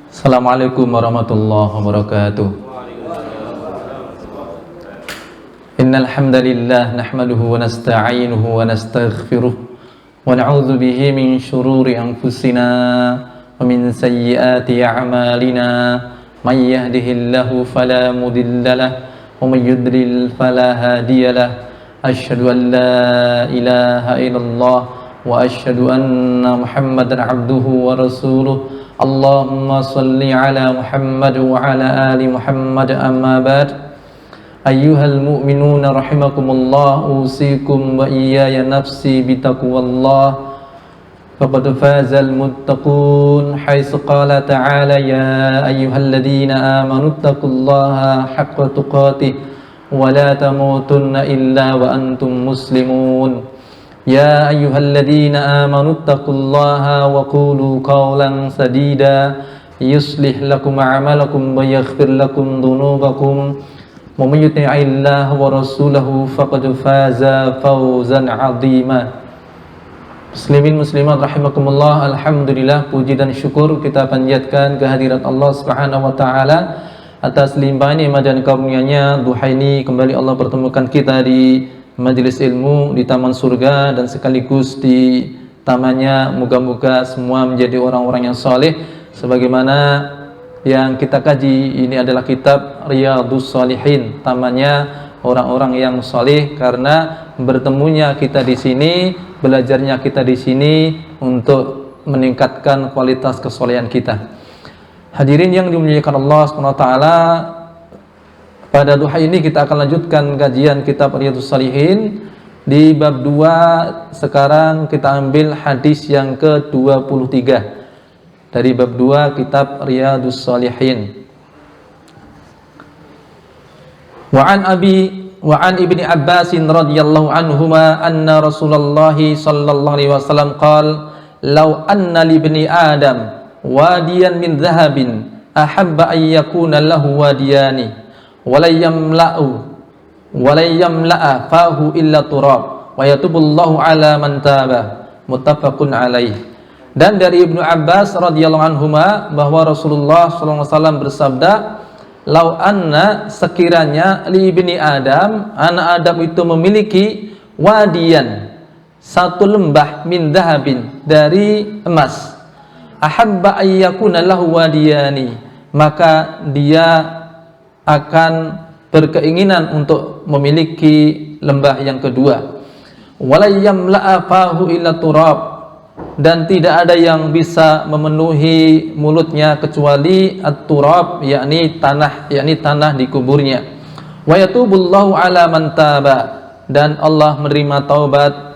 Assalamualaikum warahmatullahi wabarakatuh. Innal hamdalillah nahmaduhu wa nasta'inuhu wa nastaghfiruh wa na'udzu bihi min shururi anfusina wa min sayyiati a'malina. May yahdihillahu fala mudhillalah wa may yudlil fala hadiyalah. Asyhadu an la ilaha illallah wa asyhadu anna Muhammadan abduhu wa rasuluh. Allahumma salli ala Muhammad wa ala ali Muhammad, amma ba'd. Ayyuhal mu'minuna rahimakumullah, usikum wa iyaya nafsi bitaqwallah. Faqad fazal muttaqun haitsu qala ta'ala ya ayyuhalladzina amanu taqullaha haqqa tuqatih wa la tamutunna illa wa antum muslimun. Ya ayyuhalladzina amanu taqullaha wa qulu qawlan sadida yuslih lakum a'malakum wa yaghfir lakum dhunubakum wa may yuti'illaha wa rasulahu faqad faza fawzan 'azima. Muslimin muslimat rahimakumullah, alhamdulillah, puji dan syukur kita panjatkan kehadirat Allah Subhanahu wa taala atas limpahan nikmat dan karunia-Nya. Duha ini kembali Allah pertemukan kita di majelis ilmu di taman surga dan sekaligus di tamannya. Moga-moga semua menjadi orang-orang yang soleh sebagaimana yang kita kaji. Ini adalah kitab Riyadhus Shalihin, tamannya orang-orang yang soleh, karena bertemunya kita di sini, belajarnya kita di sini untuk meningkatkan kualitas kesolehan kita. Hadirin yang dimuliakan Allah SWT, pada duha ini kita akan lanjutkan kajian kitab Riyadhus Shalihin di bab 2. Sekarang kita ambil hadis yang ke-23 dari bab 2 kitab Riyadhus Shalihin. Wa an Ibni Abbas radhiyallahu anhuma anna Rasulullah sallallahu alaihi wasallam qala law anna li ibni Adam wadiyan min dhahabin ahabba an yakuna lahu wadiyani walayamla'a fahu illa turab wa yatubullahu ala man taba, muttafaqun alaih. Dan dari Ibnu Abbas radhiyallahu anhuma bahwa Rasulullah sallallahu alaihi wasallam bersabda, lau anna, sekiranya, li ibni Adam, anak Adam itu memiliki wadiyan, satu lembah, min dhahabin, dari emas, ahabba ayyakuna lahu wadiyani, maka dia akan berkeinginan untuk memiliki lembah yang kedua. Walayyamla'a fahu illa turab, dan tidak ada yang bisa memenuhi mulutnya kecuali at-turab, yakni tanah di kuburnya. Wa yatubullahu ala man taba, dan Allah menerima taubat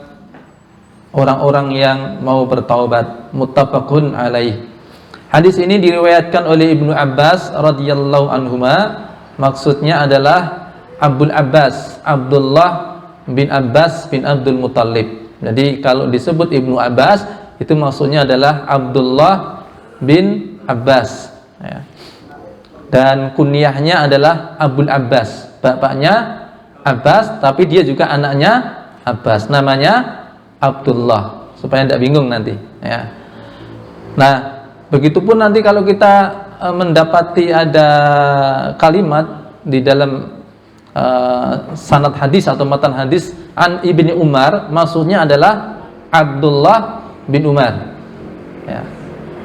orang-orang yang mau bertaubat, muttafaqun alaih. Hadis ini diriwayatkan oleh Ibnu Abbas radhiyallahu anhuma. Maksudnya adalah Abdul Abbas, Abdullah bin Abbas bin Abdul Muttalib. Jadi kalau disebut Ibnu Abbas, itu maksudnya adalah Abdullah bin Abbas, ya. Dan kunyahnya adalah Abul Abbas, bapaknya Abbas, tapi dia juga anaknya Abbas, namanya Abdullah, supaya tidak bingung nanti, ya. Nah, begitupun nanti kalau kita mendapati ada kalimat di dalam sanad hadis atau matan hadis an Ibni Umar, maksudnya adalah Abdullah bin Umar, ya.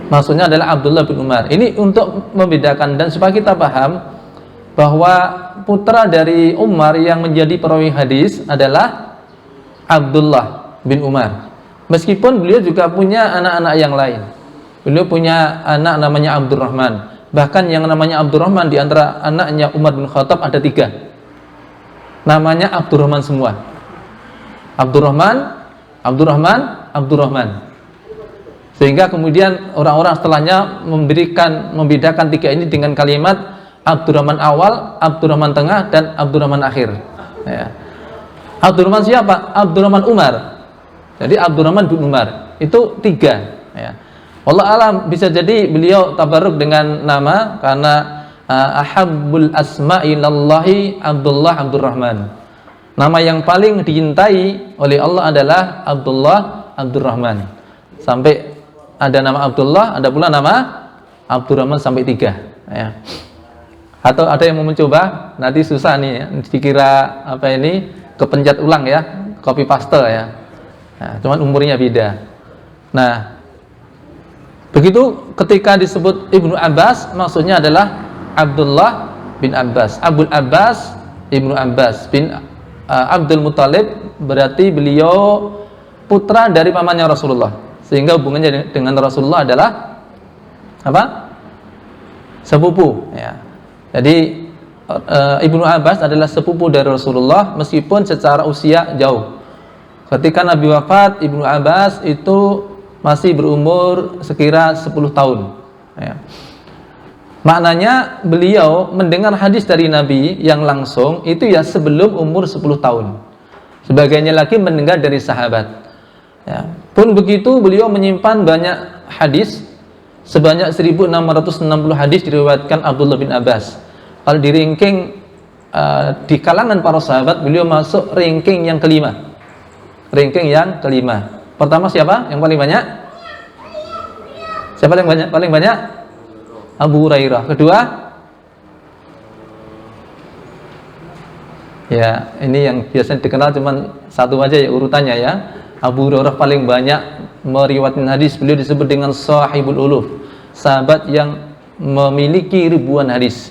Maksudnya adalah Abdullah bin Umar. Ini untuk membedakan dan supaya kita paham bahwa putra dari Umar yang menjadi perawi hadis adalah Abdullah bin Umar. Meskipun beliau juga punya anak-anak yang lain. Beliau punya anak namanya Abdurrahman. Bahkan yang namanya Abdurrahman di antara anaknya Umar bin Khattab ada 3. Namanya Abdurrahman semua. Abdurrahman. Sehingga kemudian orang-orang setelahnya membedakan 3 ini dengan kalimat Abdurrahman awal, Abdurrahman tengah, dan Abdurrahman akhir, ya. Abdurrahman siapa? Abdurrahman Umar. Jadi Abdurrahman bin Umar itu 3, ya. Wallahu alam, bisa jadi beliau tabarruk dengan nama karena ahabbul asma'illallahi Abdullah Abdurrahman. Nama yang paling dicintai oleh Allah adalah Abdullah Abdurrahman. Sampai ada nama Abdullah, ada pula nama Abdurrahman sampai 3 ya. Atau ada yang mau mencoba, nanti susah nih ya, dikira apa ini kepencet ulang ya, copy paste ya. Nah, cuman umurnya beda. Nah, begitu ketika disebut Ibnu Abbas, maksudnya adalah Abdullah bin Abbas. Abul Abbas Ibnu Abbas bin Abdul Muthalib, berarti beliau putra dari pamannya Rasulullah. Sehingga hubungannya dengan Rasulullah adalah apa? Sepupu ya. Jadi Ibnu Abbas adalah sepupu dari Rasulullah meskipun secara usia jauh. Ketika Nabi wafat, Ibnu Abbas itu masih berumur sekira 10 tahun ya. Maknanya beliau mendengar hadis dari Nabi yang langsung itu ya sebelum umur 10 tahun. Sebagiannya lagi mendengar dari sahabat ya. Pun begitu beliau menyimpan banyak hadis, sebanyak 1660 hadis diriwayatkan Abdullah bin Abbas. Kalau di ranking di kalangan para sahabat, beliau masuk ranking yang kelima. Ranking yang kelima. Pertama siapa yang paling banyak? Siapa yang banyak? Paling banyak? Abu Hurairah. Kedua? Ya, ini yang biasanya dikenal cuman satu aja ya urutannya ya. Abu Hurairah paling banyak meriwayatkan hadis. Beliau disebut dengan Sahibul Uluf, sahabat yang memiliki ribuan hadis.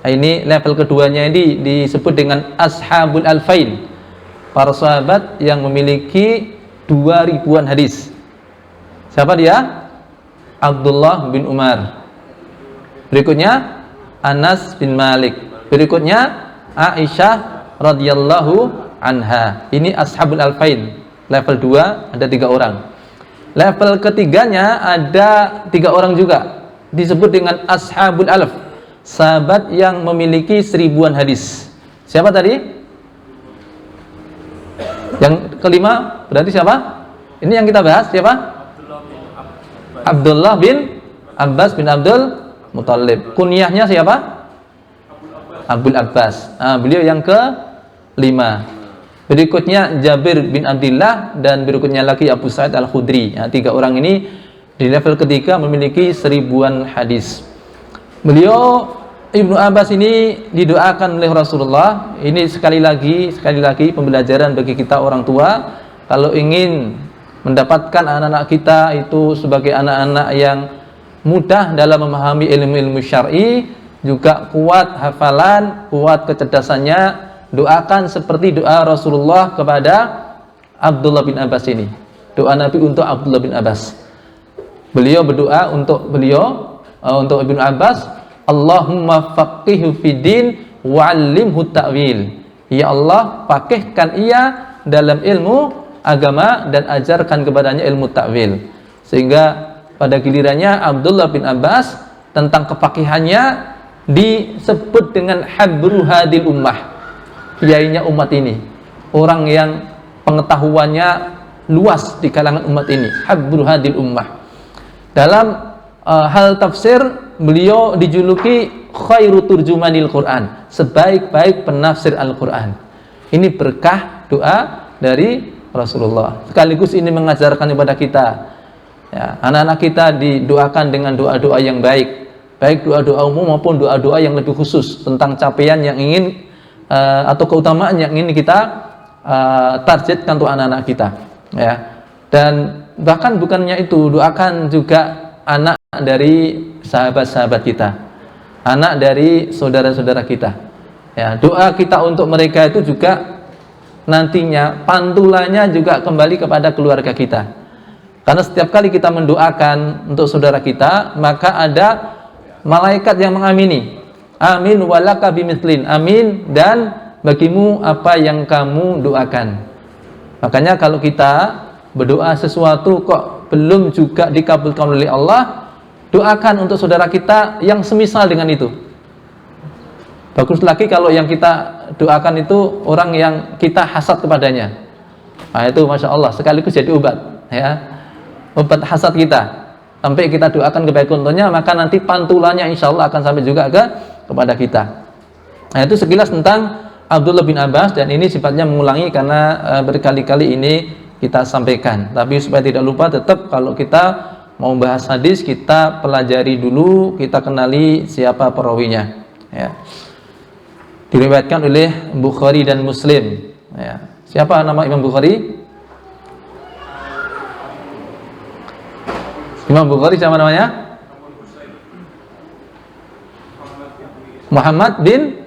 Ini level keduanya ini disebut dengan Ashabul Alfain, para sahabat yang memiliki 2000-an hadis. Siapa dia? Abdullah bin Umar. Berikutnya Anas bin Malik. Berikutnya Aisyah radhiyallahu anha. Ini Ashabul Alfain. Level 2 ada 3 orang. Level ketiganya ada 3 orang juga, disebut dengan Ashabul Alf, sahabat yang memiliki 1000-an hadis. Siapa tadi? Yang kelima berarti siapa? Ini yang kita bahas siapa? Abdullah bin Abbas bin Abdul Muthalib. Kunyahnya siapa? Abul Abbas. Beliau yang ke-5. Berikutnya Jabir bin Abdullah, dan berikutnya lagi Abu Sa'id Al-Khudri. 3 orang ini di level ketiga memiliki 1000-an hadis. Beliau Ibnu Abbas ini didoakan oleh Rasulullah. Ini sekali lagi pembelajaran bagi kita orang tua, kalau ingin mendapatkan anak-anak kita itu sebagai anak-anak yang mudah dalam memahami ilmu-ilmu syar'i, juga kuat hafalan, kuat kecerdasannya, doakan seperti doa Rasulullah kepada Abdullah bin Abbas ini. Doa Nabi untuk Abdullah bin Abbas. Beliau berdoa untuk untuk Ibnu Abbas, Allahumma faqihhu fiddin wa'allimhu ta'wil. Ya Allah, faqihkan ia dalam ilmu agama dan ajarkan kepadanya ilmu ta'wil. Sehingga pada gilirannya Abdullah bin Abbas tentang kefaqihannya disebut dengan habru hadil ummah, kiainya umat ini, orang yang pengetahuannya luas di kalangan umat ini, habru hadil ummah. Dalam hal tafsir, beliau dijuluki khairu turjumanil Quran, sebaik-baik penafsir Al-Quran. Ini berkah doa dari Rasulullah. Sekaligus ini mengajarkan kepada kita ya, anak-anak kita didoakan dengan doa-doa yang baik, baik doa-doa umum maupun doa-doa yang lebih khusus tentang capaian yang ingin atau keutamaan yang ingin kita targetkan untuk anak-anak kita ya. Dan bahkan bukannya itu, doakan juga anak dari sahabat-sahabat kita, anak dari saudara-saudara kita ya. Doa kita untuk mereka itu juga nantinya pantulannya juga kembali kepada keluarga kita, karena setiap kali kita mendoakan untuk saudara kita, maka ada malaikat yang mengamini, amin walaka bimithlin, amin, dan bagimu apa yang kamu doakan. Makanya kalau kita berdoa sesuatu kok belum juga dikabulkan oleh Allah, doakan untuk saudara kita yang semisal dengan itu. Bagus lagi kalau yang kita doakan itu orang yang kita hasad kepadanya. Nah itu Masya Allah, sekaligus jadi obat ya, obat hasad kita. Sampai kita doakan kebaikan untuknya, maka nanti pantulannya insya Allah akan sampai juga kepada kita. Nah itu sekilas tentang Abdullah bin Abbas, dan ini sifatnya mengulangi karena berkali-kali ini kita sampaikan. Tapi supaya tidak lupa, tetap kalau kita mau bahas hadis, kita pelajari dulu, kita kenali siapa perawinya. Ya. Diriwayatkan oleh Bukhari dan Muslim. Ya. Siapa nama Imam Bukhari? Imam Bukhari siapa namanya? Muhammad bin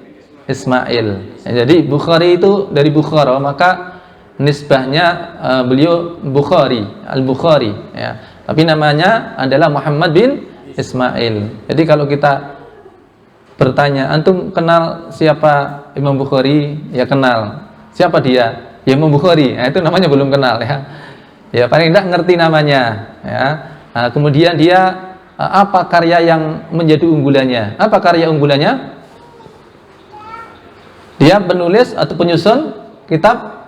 Ismail. Ya, jadi Bukhari itu dari Bukhara, maka nisbahnya beliau Bukhari, Al-Bukhari, ya. Tapi namanya adalah Muhammad bin Ismail. Jadi kalau kita bertanya, antum kenal siapa Imam Bukhari? Ya kenal. Siapa dia? Ya Imam Bukhari. Nah, itu namanya belum kenal, ya. Ya paling tidak ngerti namanya, ya. Nah, kemudian dia apa karya yang menjadi unggulannya? Apa karya unggulannya? Dia penulis atau penyusun kitab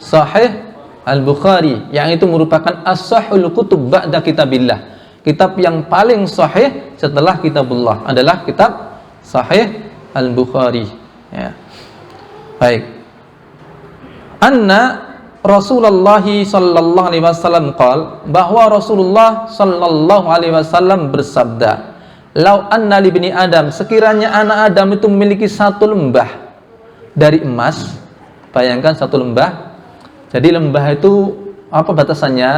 Sahih Al-Bukhari, yang itu merupakan as-sahihul kutub ba'da kitabillah. Kitab yang paling sahih setelah kitabullah adalah kitab Sahih Al-Bukhari, ya. Baik. Anna Rasulullah sallallahu alaihi wasallam qala, bahwa Rasulullah sallallahu alaihi wasallam bersabda, "Lau anna li bani Adam," sekiranya anak Adam itu memiliki satu lembah dari emas. Bayangkan satu lembah. Jadi lembah itu apa batasannya?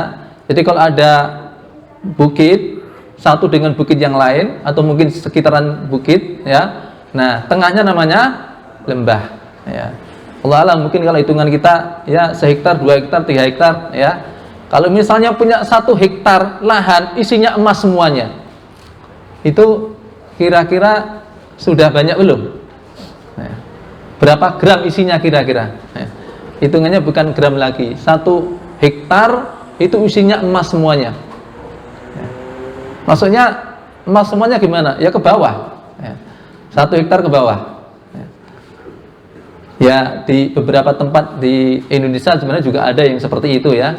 Jadi kalau ada bukit satu dengan bukit yang lain, atau mungkin sekitaran bukit, ya. Nah, tengahnya namanya lembah, ya. Allah alam, mungkin kalau hitungan kita, ya, 1 hektar, 2 hektar, 3 hektar, ya. Kalau misalnya punya 1 hektar lahan isinya emas semuanya, itu kira-kira sudah banyak belum? Ya. Berapa gram isinya kira-kira? Ya. Hitungannya bukan gram lagi. 1 hektar itu isinya emas semuanya. Ya. Maksudnya emas semuanya gimana? Ya ke bawah. Ya. 1 hektar ke bawah. Ya. Ya, di beberapa tempat di Indonesia sebenarnya juga ada yang seperti itu, ya.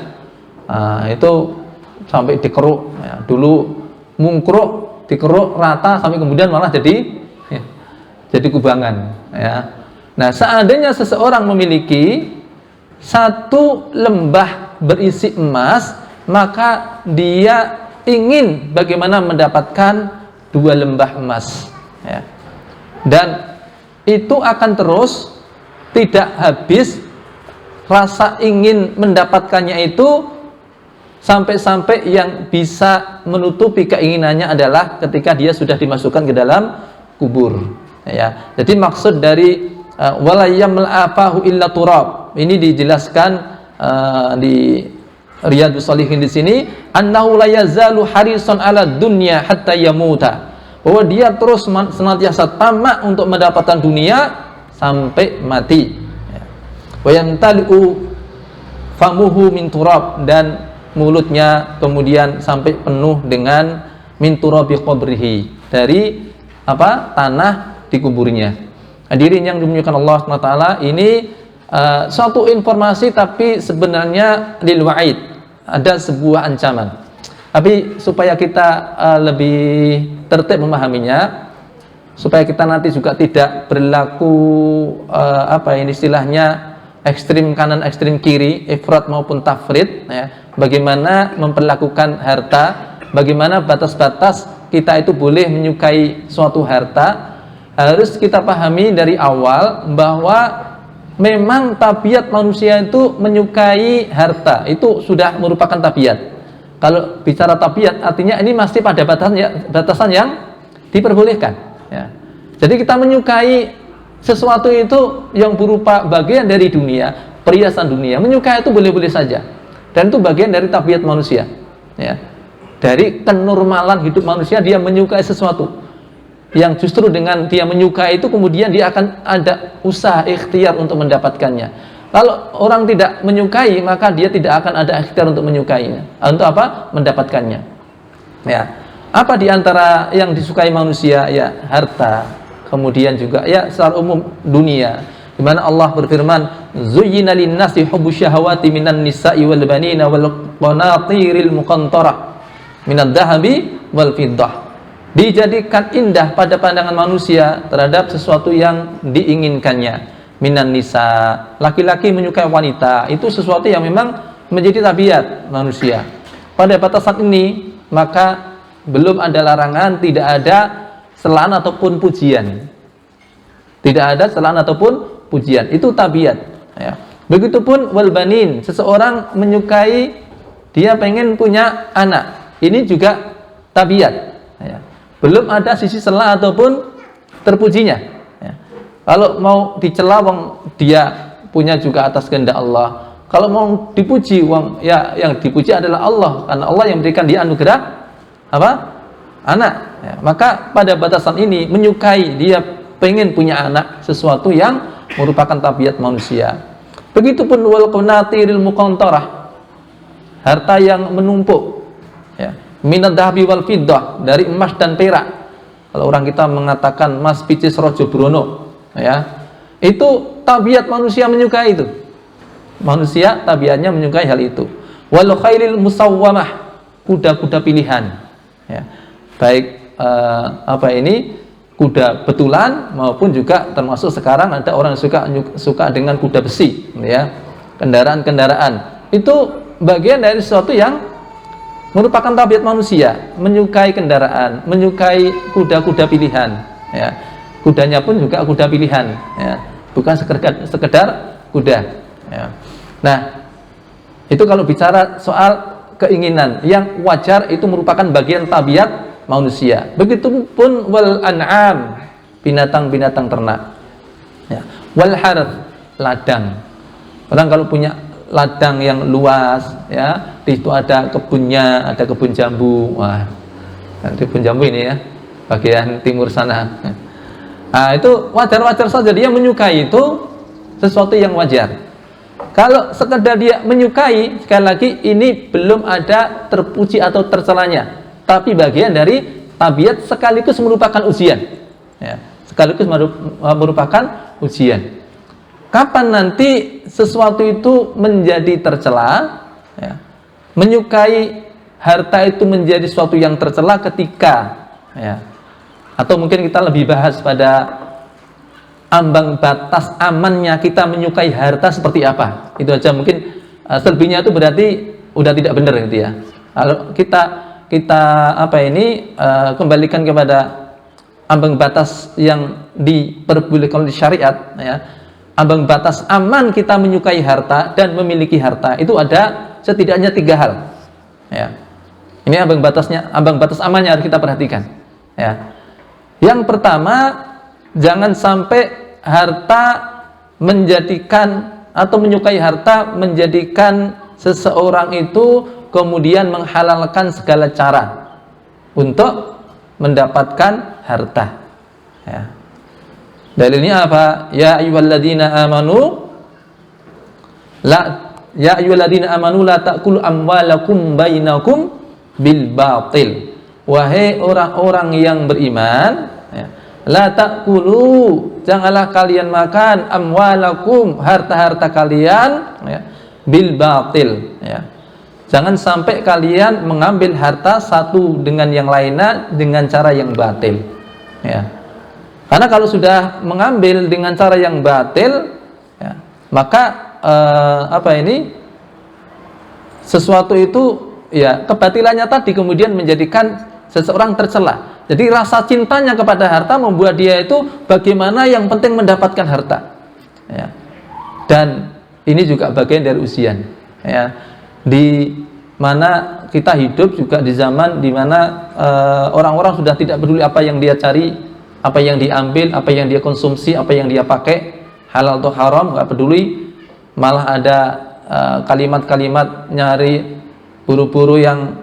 Itu sampai dikeruk. Ya. Dulu mungkruk, dikeruk rata sampai kemudian malah jadi kubangan. Ya. Nah, seandainya seseorang memiliki 1 lembah berisi emas, maka dia ingin bagaimana mendapatkan 2 lembah emas, ya. Dan itu akan terus tidak habis rasa ingin mendapatkannya itu, sampai-sampai yang bisa menutupi keinginannya adalah ketika dia sudah dimasukkan ke dalam kubur, ya. Jadi maksud dari wala yamla afahu illa turab, ini dijelaskan di Riyadhus Shalihin di sini, annahu la yazalu harisan ala dunya hatta yamuta, bahwa dia terus senantiasa tamak untuk mendapatkan dunia sampai mati, ya. Wa yamtali'u famuhu min turab, dan mulutnya kemudian sampai penuh dengan min turabi qabrihi, dari apa? Tanah di kuburnya. Hadirin yang dimuliakan Allah SWT, ini suatu informasi tapi sebenarnya lil wa'id, ada sebuah ancaman. Tapi supaya kita lebih tertib memahaminya, supaya kita nanti juga tidak berlaku apa ini istilahnya ekstrim kanan ekstrim kiri, ifrat maupun tafrid, ya. Bagaimana memperlakukan harta, bagaimana batas-batas kita itu boleh menyukai suatu harta, harus kita pahami dari awal bahwa memang tabiat manusia itu menyukai harta, itu sudah merupakan tabiat. Kalau bicara tabiat artinya ini masih pada batasan yang diperbolehkan, ya. Jadi kita menyukai sesuatu itu yang berupa bagian dari dunia, perhiasan dunia, menyukai itu boleh-boleh saja, dan itu bagian dari tabiat manusia, ya. Dari kenormalan hidup manusia, dia menyukai sesuatu yang justru dengan dia menyukai itu kemudian dia akan ada usaha ikhtiar untuk mendapatkannya. Kalau orang tidak menyukai, maka dia tidak akan ada ikhtiar untuk menyukainya. Untuk apa? Mendapatkannya, ya. Apa diantara yang disukai manusia? Ya harta, kemudian juga ya secara umum dunia, di mana Allah berfirman, zuyyina lin-nasi hubbus syahawati minan nisa'i wal banina wal qanatiril muqantarah minad dhahabi wal fiddah. Dijadikan indah pada pandangan manusia terhadap sesuatu yang diinginkannya. Minan nisa, laki-laki menyukai wanita, itu sesuatu yang memang menjadi tabiat manusia. Pada batasan ini maka belum ada larangan, tidak ada celaan ataupun pujian. Tidak ada celaan ataupun pujian. Itu tabiat. Ya. Begitupun wal banin, seseorang menyukai, dia pengen punya anak. Ini juga tabiat. Ya. Belum ada sisi cela ataupun terpujinya. Ya. Kalau mau dicela, dia punya juga atas kehendak Allah. Kalau mau dipuji, ya yang dipuji adalah Allah, karena Allah yang memberikan dia anugerah apa? Anak. Ya, maka pada batasan ini menyukai, dia pengen punya anak, sesuatu yang merupakan tabiat manusia. Begitupun wal qanatiril muqantarah, harta yang menumpuk, ya, minad dhahabi wal fiddah, dari emas dan perak. Kalau orang kita mengatakan mas picis rojo brono, ya, itu tabiat manusia menyukai itu. Manusia tabiatnya menyukai hal itu. Wal khailil musawwamah, kuda-kuda pilihan, ya. Baik kuda betulan maupun juga termasuk sekarang ada orang yang suka dengan kuda besi, ya. Kendaraan-kendaraan. Itu bagian dari sesuatu yang merupakan tabiat manusia, menyukai kendaraan, menyukai kuda-kuda pilihan, ya. Kudanya pun juga kuda pilihan, ya. Bukan sekedar kuda, ya. Nah, itu kalau bicara soal keinginan yang wajar, itu merupakan bagian tabiat manusia. Begitupun wal an'am, binatang-binatang ternak, ya. Wal harth, ladang. Orang kalau punya ladang yang luas, ya, di situ ada kebunnya, ada kebun jambu. Wah, kebun jambu ini, ya, bagian timur sana. Nah, itu wajar-wajar saja, dia menyukai, itu sesuatu yang wajar. Kalau sekedar dia menyukai, sekali lagi ini belum ada terpuji atau tercelanya, tapi bagian dari tabiat sekaligus merupakan ujian, ya, sekaligus merupakan ujian. Kapan nanti sesuatu itu menjadi tercela, ya, menyukai harta itu menjadi sesuatu yang tercela ketika, ya, atau mungkin kita lebih bahas pada ambang batas amannya kita menyukai harta seperti apa. Itu aja mungkin. Selebihnya itu berarti udah tidak benar, gitu, ya. Kalau kita kembalikan kepada ambang batas yang diperbolehkan oleh syariat, ya. Ambang batas aman kita menyukai harta dan memiliki harta itu ada setidaknya 3 hal, ya. Ini ambang batas amannya harus kita perhatikan, ya. Yang pertama, jangan sampai harta menjadikan atau menyukai harta menjadikan seseorang itu kemudian menghalalkan segala cara untuk mendapatkan harta, ya. Dalilnya apa? Ya ayyuhalladzina amanu la ta'kulu amwalakum bainakum bil batil. Wahai orang-orang yang beriman, ya, la ta'kulu, janganlah kalian makan amwalakum, harta-harta kalian, ya, bil batil, ya. Jangan sampai kalian mengambil harta satu dengan yang lainnya dengan cara yang batil, ya. Karena kalau sudah mengambil dengan cara yang batil, ya, maka sesuatu itu, ya, kebatilannya tadi kemudian menjadikan seseorang tercela. Jadi rasa cintanya kepada harta membuat dia itu bagaimana yang penting mendapatkan harta, ya. Dan ini juga bagian dari ujian, ya. Di mana kita hidup juga di zaman di mana orang-orang sudah tidak peduli apa yang dia cari, apa yang diambil, apa yang dia konsumsi, apa yang dia pakai, halal atau haram, nggak peduli. Malah ada kalimat-kalimat nyari buru-buru yang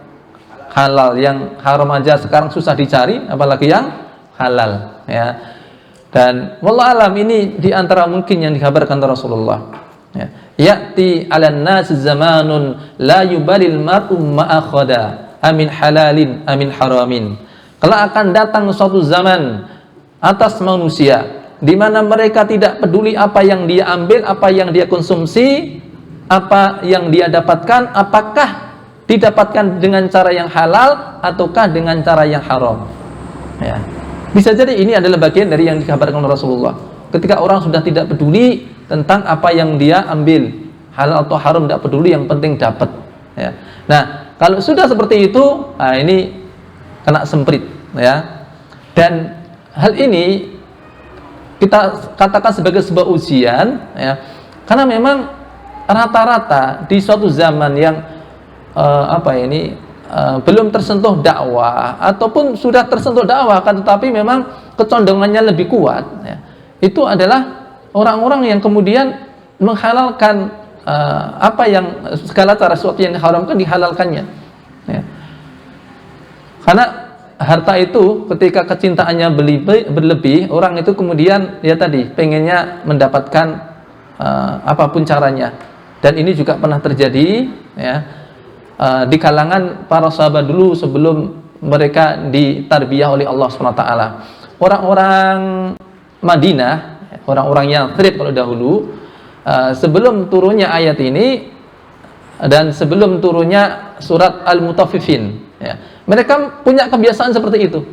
halal, yang haram aja sekarang susah dicari, apalagi yang halal, ya. Dan wallahu alam, ini diantara mungkin yang dikabarkan Rasulullah, ya. Ya'ti 'alan nas zamanun la yubalil mar'u ma akhadha amin halalin amin haramin. Kelak akan datang suatu zaman atas manusia di mana mereka tidak peduli apa yang dia ambil, apa yang dia konsumsi, apa yang dia dapatkan, apakah didapatkan dengan cara yang halal ataukah dengan cara yang haram, ya. Bisa jadi ini adalah bagian dari yang dikabarkan Rasulullah. Ketika orang sudah tidak peduli tentang apa yang dia ambil, halal atau haram tidak peduli, yang penting dapat, ya. Nah, kalau sudah seperti itu, nah ini kena semprit, ya. Dan hal ini kita katakan sebagai sebuah ujian, ya, karena memang rata-rata di suatu zaman yang belum tersentuh dakwah ataupun sudah tersentuh dakwah, kan tetapi memang kecondongannya lebih kuat, ya, itu adalah orang-orang yang kemudian menghalalkan apa yang segala cara sesuatu yang diharamkan dihalalkannya, ya. Karena harta itu ketika kecintaannya berlebih, orang itu kemudian ya tadi pengennya mendapatkan apapun caranya. Dan ini juga pernah terjadi, ya, di kalangan para sahabat dulu sebelum mereka ditarbiyah oleh Allah SWT. Orang-orang Madinah, orang-orang Yathrib kalau dahulu, sebelum turunnya ayat ini dan sebelum turunnya surat Al-Mutaffifin, ya, mereka punya kebiasaan seperti itu.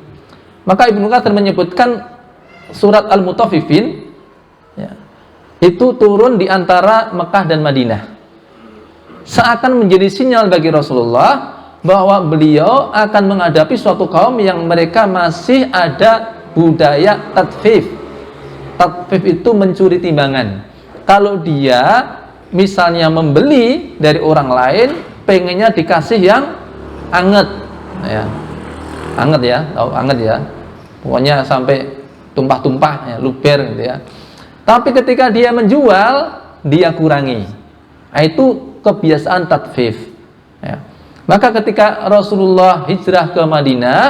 Maka Ibnu Katsir menyebutkan surat Al-Mutaffifin, ya, itu turun di antara Mekah dan Madinah, seakan menjadi sinyal bagi Rasulullah bahwa beliau akan menghadapi suatu kaum yang mereka masih ada budaya tatfif. Tatfif itu mencuri timbangan. Kalau dia misalnya membeli dari orang lain, pengennya dikasih yang anget, ya, anget ya, tahu anget ya, pokoknya sampai tumpah-tumpah, ya, luber gitu ya. Tapi ketika dia menjual, dia kurangi. Nah, itu kebiasaan tatfif, ya. Maka ketika Rasulullah hijrah ke Madinah,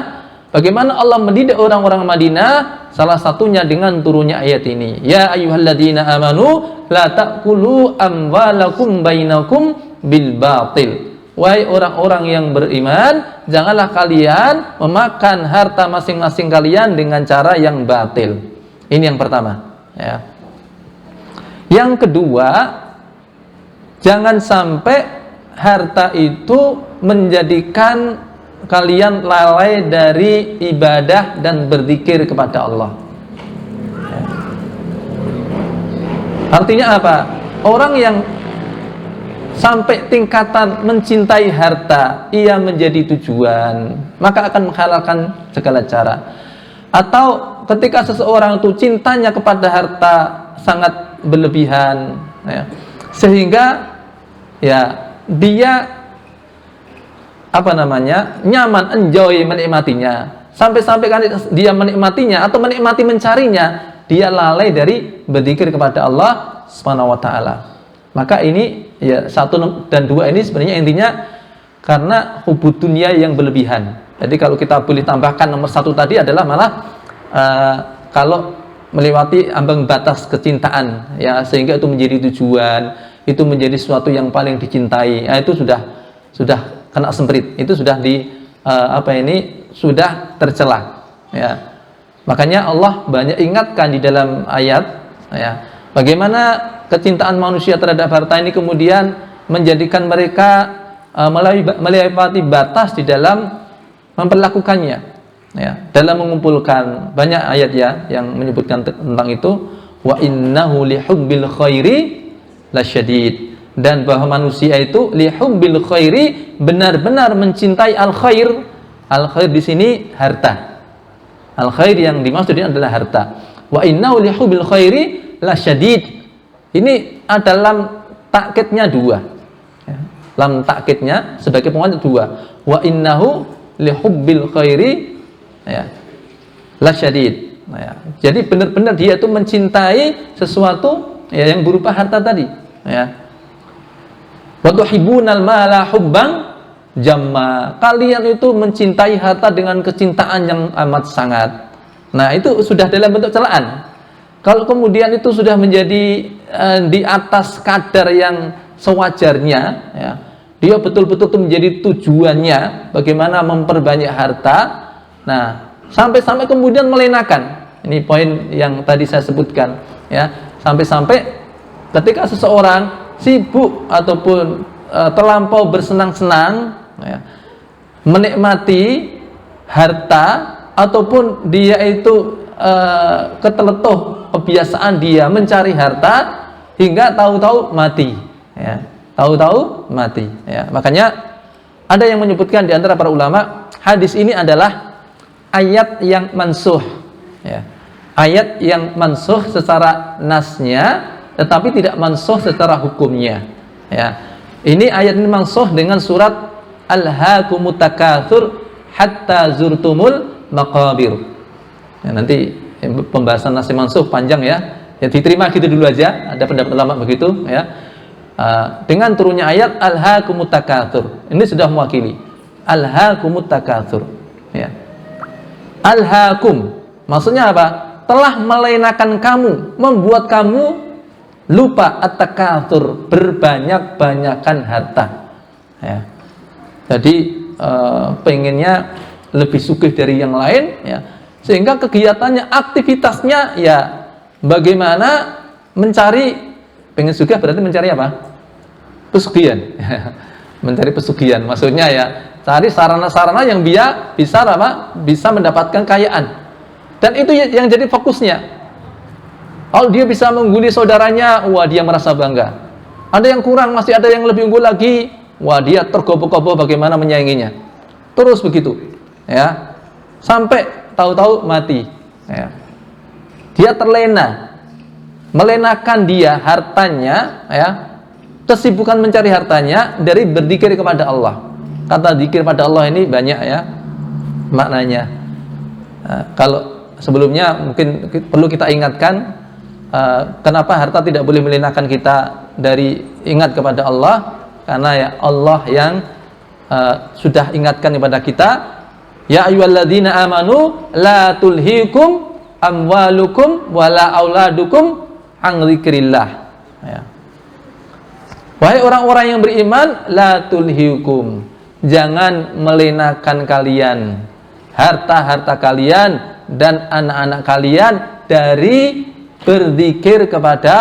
bagaimana Allah mendidik orang-orang Madinah? Salah satunya dengan turunnya ayat ini, ya ayyuhalladzina amanu la ta'kulu amwalakum bainakum bil batil. Wahai orang-orang yang beriman, janganlah kalian memakan harta masing-masing kalian dengan cara yang batil. Ini yang pertama, ya. Yang kedua, jangan sampai harta itu menjadikan kalian lalai dari ibadah dan berzikir kepada Allah. Artinya apa? Orang yang sampai tingkatan mencintai harta, ia menjadi tujuan, maka akan menghalalkan segala cara. Atau ketika seseorang itu cintanya kepada harta sangat berlebihan, ya, sehingga ya dia nyaman, enjoy menikmatinya, sampai-sampai kan dia menikmatinya atau menikmati mencarinya, dia lalai dari berzikir kepada Allah Subhanahu wa taala. Maka ini ya 1 dan 2 ini sebenarnya intinya karena hubud dunia yang berlebihan. Jadi kalau kita boleh tambahkan nomor 1 tadi adalah malah kalau melewati ambang batas kecintaan, ya, sehingga itu menjadi tujuan, itu menjadi sesuatu yang paling dicintai, ya, itu sudah kena semprit, itu sudah sudah tercela, ya. Makanya Allah banyak ingatkan di dalam ayat, ya, bagaimana kecintaan manusia terhadap harta ini kemudian menjadikan mereka melewati batas di dalam memperlakukannya, ya, dalam mengumpulkan. Banyak ayat ya yang menyebutkan tentang itu, wa innahu lihubbil khairi lasyadid. Dan bahwa manusia itu lihubbil khairi, benar-benar mencintai al-khair. Al-khair di sini harta. Al-khair yang dimaksud ini adalah harta. Wa innahu lihubbil khairi lasyadid. Ini adalah takkidnya 2. Ya. Lam takkidnya sebagai penguat 2. Wa innahu lihubbil khairi, ya, lasyadid. Nah, ya. Jadi benar-benar dia itu mencintai sesuatu, ya, yang berupa harta tadi, ya. Wa tuhibbunal mala hubban jamma. Kalian itu mencintai harta dengan kecintaan yang amat sangat. Nah, itu sudah dalam bentuk celaan. Kalau kemudian itu sudah menjadi di atas kadar yang sewajarnya, ya, dia betul-betul itu menjadi tujuannya bagaimana memperbanyak harta. Nah, sampai-sampai kemudian melenakan. Ini poin yang tadi saya sebutkan, ya. Sampai-sampai ketika seseorang sibuk ataupun terlampau bersenang-senang, ya, menikmati harta, ataupun dia itu keteletuh kebiasaan dia mencari harta hingga tahu-tahu mati. ya. Tahu-tahu mati, ya. Makanya ada yang menyebutkan di antara para ulama, hadis ini adalah ayat yang mansuh, ya. Ayat yang mansuh secara nasnya, tetapi tidak mansuh secara hukumnya, ya. Ini ayat ini mansuh dengan surat Alhaakumut Takatsur hatta zurtumul maqabir. Ya, nanti pembahasan nasih mansuh panjang, ya. Ya diterima gitu dulu aja. Ada pendapat ulama begitu, ya. Dengan turunnya ayat Alhaakumut Takatsur, ini sudah mewakili Alhaakumut Takatsur, ya. Alhaakum maksudnya apa? Telah melenakan kamu, membuat kamu lupa at-takatsur, berbanyak-banyakan harta, ya. Jadi pengennya lebih sugih dari yang lain, ya. Sehingga kegiatannya, aktivitasnya, ya bagaimana mencari, pengen sugih berarti mencari apa? Pesugihan. Mencari pesugihan, maksudnya ya cari sarana-sarana yang bisa apa? Bisa mendapatkan kekayaan. Dan itu yang jadi fokusnya. Kalau dia bisa mengguli saudaranya, wah dia merasa bangga. Ada yang kurang, masih ada yang lebih unggul lagi, wah dia tergopoh-gopoh bagaimana menyainginya. Terus begitu, ya. Sampai tahu-tahu mati, ya. Dia terlena, melenakan dia hartanya, ya. Kesibukan mencari hartanya dari berzikir kepada Allah. Kata zikir pada Allah ini banyak, ya, maknanya. Kalau sebelumnya mungkin perlu kita ingatkan, kenapa harta tidak boleh melenakan kita dari ingat kepada Allah, karena ya Allah yang sudah ingatkan kepada kita, ya ayyuhalladzina amanu la tulhikum amwalukum wala auladukum an dzikrillah, ya. Wahai orang-orang yang beriman, la tulhikum, jangan melenakan kalian harta-harta kalian dan anak-anak kalian dari berzikir kepada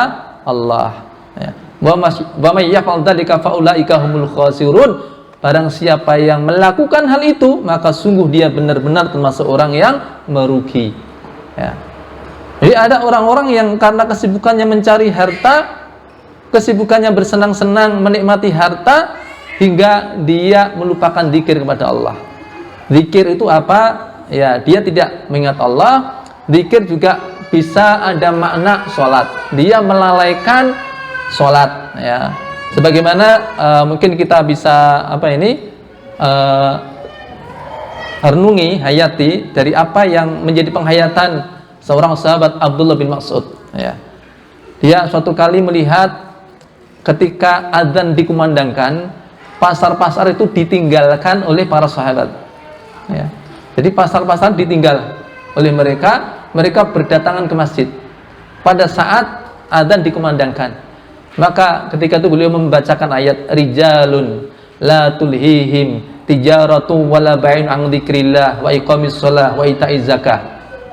Allah, ya. Wa may yaf'al dzalika fa ulaika humul khasirun. Barang siapa yang melakukan hal itu, maka sungguh dia benar-benar termasuk orang yang merugi, ya. Jadi ada orang-orang yang karena kesibukannya mencari harta, kesibukannya bersenang-senang menikmati harta, hingga dia melupakan zikir kepada Allah. Zikir itu apa? Ya, dia tidak mengingat Allah. Zikir juga bisa ada makna sholat. Dia melalaikan sholat, ya. Sebagaimana mungkin kita bisa renungi, hayati dari apa yang menjadi penghayatan seorang sahabat Abdullah bin Mas'ud, ya. Dia suatu kali melihat ketika azan dikumandangkan, pasar-pasar itu ditinggalkan oleh para sahabat, ya. Jadi pasar-pasar ditinggal oleh mereka berdatangan ke masjid pada saat azan dikumandangkan. Maka ketika itu beliau membacakan ayat rijalun la tulhihim tijaratu wala bai'un an dzikrillah wa iqamis shalah wa ita'iz zakah,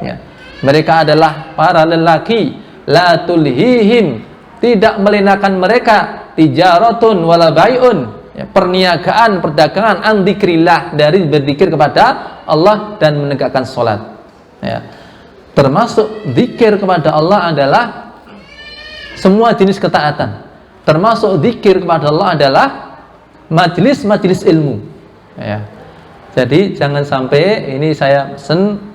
ya. Mereka adalah para lelaki la tulhihim, tidak melenakan mereka, tijaratun wala bai'un, ya, perniagaan, perdagangan, an dzikrillah, dari berzikir kepada Allah dan menegakkan salat, ya. Termasuk zikir kepada Allah adalah semua jenis ketaatan. Termasuk zikir kepada Allah adalah majelis-majelis ilmu, ya. Jadi jangan sampai ini saya pesen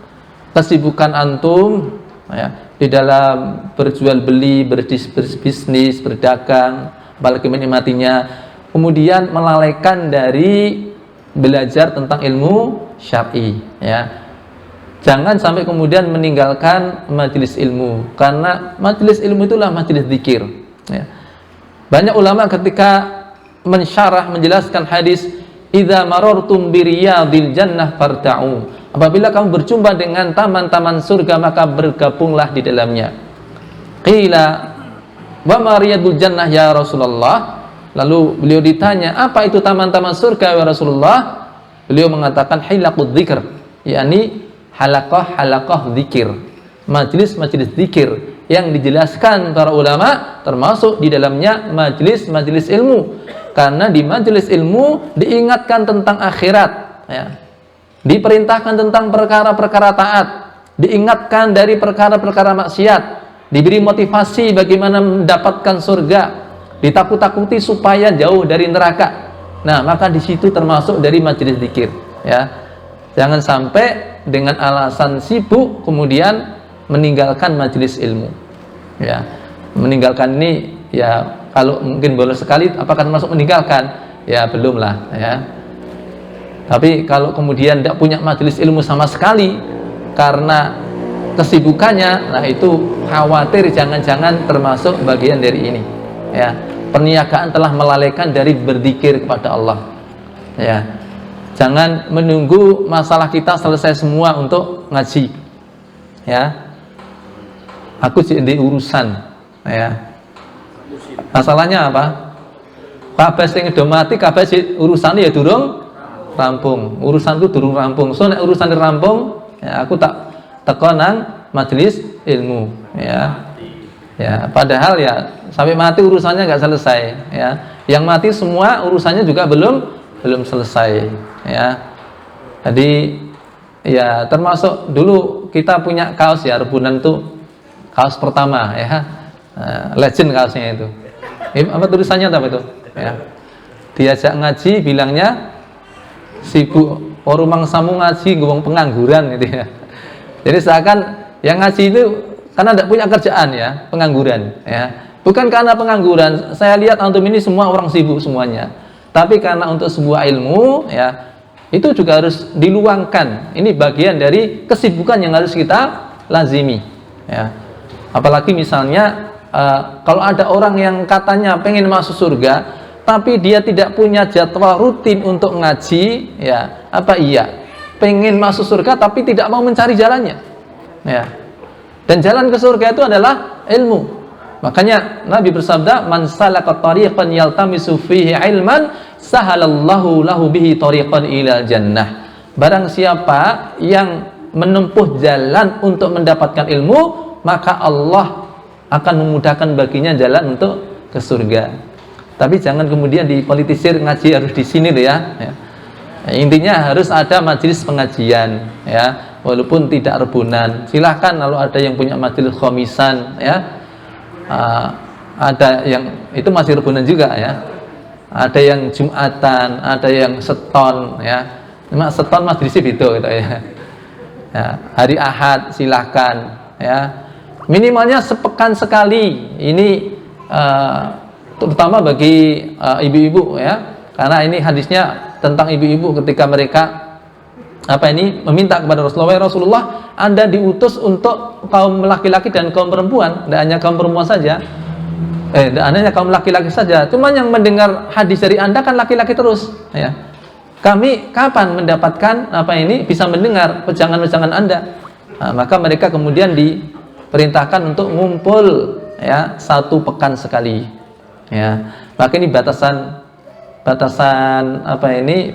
kesibukan antum, ya, di dalam berjual beli, berbisnis, berdagang, apalagi menikmatinya, kemudian melalaikan dari belajar tentang ilmu syar'i, ya. Jangan sampai kemudian meninggalkan majelis ilmu, karena majelis ilmu itulah majelis zikir, ya. Banyak ulama ketika mensyarah, menjelaskan hadis idza marartum biriyadil jannah farta'u, apabila kamu berjumpa dengan taman-taman surga maka bergabunglah di dalamnya. Qila wa ma riyadul jannah ya Rasulullah, lalu beliau ditanya apa itu taman-taman surga ya Rasulullah, beliau mengatakan hilaqud dzikr, yakni halaqah zikir, majelis-majelis zikir yang dijelaskan para ulama, termasuk di dalamnya majelis-majelis ilmu, karena di majelis ilmu diingatkan tentang akhirat, ya. Diperintahkan tentang perkara-perkara taat, diingatkan dari perkara-perkara maksiat, diberi motivasi bagaimana mendapatkan surga, ditakut-takuti supaya jauh dari neraka. Nah, maka di situ termasuk dari majelis zikir, ya. Jangan sampai dengan alasan sibuk kemudian meninggalkan majelis ilmu. Ya. Meninggalkan ini ya kalau mungkin boleh sekali apakah termasuk meninggalkan? Ya, belum lah, ya. Tapi kalau kemudian tidak punya majelis ilmu sama sekali karena kesibukannya, nah itu khawatir jangan-jangan termasuk bagian dari ini, ya. Perniagaan telah melalaikan dari berzikir kepada Allah, ya. Jangan menunggu masalah kita selesai semua untuk ngaji, ya. Aku jadi urusan, ya. Masalahnya apa? Kabeh sing do mati kabeh urusane ya durung rampung. Urusan itu durung rampung. So nek urusan rampung, ya aku tak teko nang majelis ilmu, ya. Ya, padahal ya sampai mati urusannya nggak selesai, ya. Yang mati semua urusannya juga belum selesai, ya. Jadi ya termasuk dulu kita punya kaos ya rebunan tuh kaos pertama, ya. Legend kaosnya itu. Apa tulisannya apa itu? Ya. Diajak ngaji bilangnya sibuk orang mangsamu ngaji ngomong pengangguran gitu, ya. Jadi seakan yang ngaji itu karena tidak punya kerjaan, ya, pengangguran, ya. Bukan karena pengangguran, saya lihat antum ini semua orang sibuk semuanya. Tapi karena untuk sebuah ilmu, ya, itu juga harus diluangkan. Ini bagian dari kesibukan yang harus kita lazimi, ya. Apalagi misalnya kalau ada orang yang katanya pengen masuk surga, tapi dia tidak punya jadwal rutin untuk ngaji, ya, apa iya? Pengen masuk surga tapi tidak mau mencari jalannya, ya. Dan jalan ke surga itu adalah ilmu. Makanya Nabi bersabda, "Man salaka tariqan yaltamisu fihi ilman, sahalallahu lahu bihi tariqan ilal jannah." Barang siapa yang menempuh jalan untuk mendapatkan ilmu, maka Allah akan memudahkan baginya jalan untuk ke surga. Tapi jangan kemudian dipolitisir ngaji harus di sini loh, ya. Intinya harus ada majelis pengajian, ya. Walaupun tidak rebunan, silahkan kalau ada yang punya majelis khomisan, ya. Ada yang itu masih rebunan juga, ya. Ada yang jumatan, ada yang seton, ya. Cuma seton majelis itu gitu, ya. Ya, hari Ahad silahkan, ya. Minimalnya sepekan sekali. Ini terutama bagi ibu-ibu, ya. Karena ini hadisnya tentang ibu-ibu ketika mereka meminta kepada Rasulullah, Anda diutus untuk kaum laki-laki dan kaum perempuan, tidak hanya kaum perempuan saja, tidak hanya kaum laki-laki saja. Cuma yang mendengar hadis dari Anda kan laki-laki terus, ya. Kami kapan mendapatkan bisa mendengar pejangan-pejangan Anda? Nah, maka mereka kemudian diperintahkan untuk ngumpul, ya, 1 pekan sekali, ya. Maka ini batasan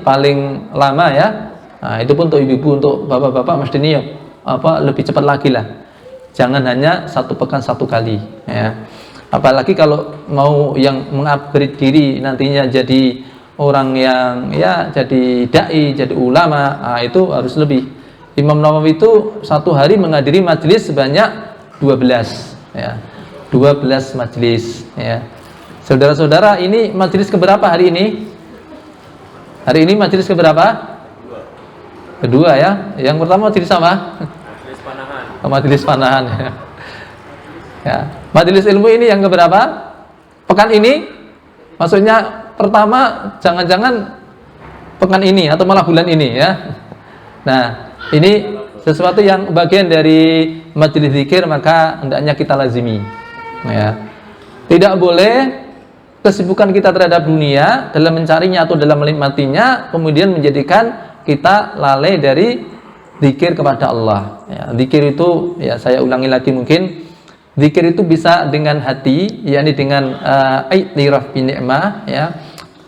paling lama, ya. Nah, itu pun untuk ibu-ibu, untuk bapak-bapak mesti nih lebih cepat lagi lah. Jangan hanya 1 pekan 1 kali, ya. Apalagi kalau mau yang mengupgrade diri nantinya jadi orang yang, ya, jadi dai, jadi ulama, nah, itu harus lebih. Imam Nawawi itu 1 hari menghadiri majelis sebanyak 12, ya. 12 majelis, ya. Saudara-saudara, ini majelis keberapa hari ini? Hari ini majelis keberapa? Kedua, ya. Yang pertama majelis apa? Majelis panahan. Majelis panahan, ya. Ya. Majelis ilmu ini yang keberapa? Pekan ini? Maksudnya pertama jangan-jangan pekan ini atau malah bulan ini, ya. Nah, ini sesuatu yang bagian dari majelis zikir, maka hendaknya kita lazimi, ya. Tidak boleh kesibukan kita terhadap dunia dalam mencarinya atau dalam menikmatinya kemudian menjadikan kita lalai dari zikir kepada Allah, ya. Zikir itu, ya, saya ulangi lagi mungkin, zikir itu bisa dengan hati, yakni dengan i'tiraf bi ni'mah, ya,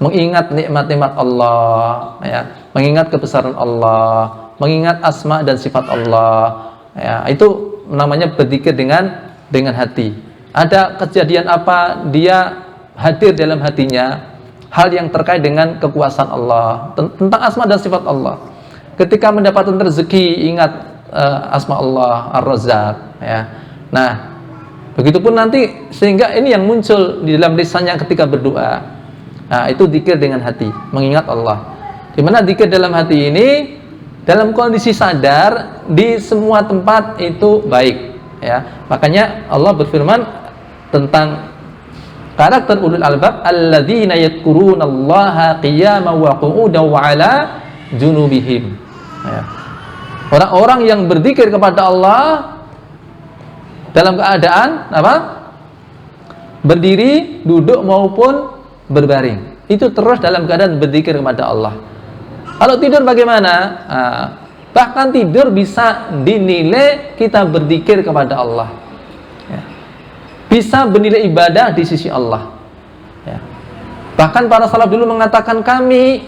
mengingat nikmat-nikmat Allah, ya, mengingat kebesaran Allah, mengingat asma dan sifat Allah, ya. Itu namanya berzikir dengan hati. Ada kejadian apa, dia hadir dalam hatinya hal yang terkait dengan kekuasaan Allah, tentang asma dan sifat Allah. Ketika mendapatkan rezeki, ingat asma Allah Ar-Razzaq, ya. Nah, Begitupun nanti, sehingga ini yang muncul di dalam lisannya ketika berdoa. Nah, itu dzikir dengan hati, mengingat Allah. Di mana dzikir dalam hati ini dalam kondisi sadar di semua tempat itu baik, ya. Makanya Allah berfirman tentang karakter ulul albab, alladzina yadhkurunallaha qiyaman wa qu'udan wa 'ala junubihim. Ya. Orang-orang yang berzikir kepada Allah dalam keadaan apa? Berdiri, duduk maupun berbaring. Itu terus dalam keadaan berzikir kepada Allah. Kalau tidur bagaimana? Bahkan tidur bisa dinilai kita berzikir kepada Allah. Ya. Bisa bernilai ibadah di sisi Allah. Ya. Bahkan para salaf dulu mengatakan, kami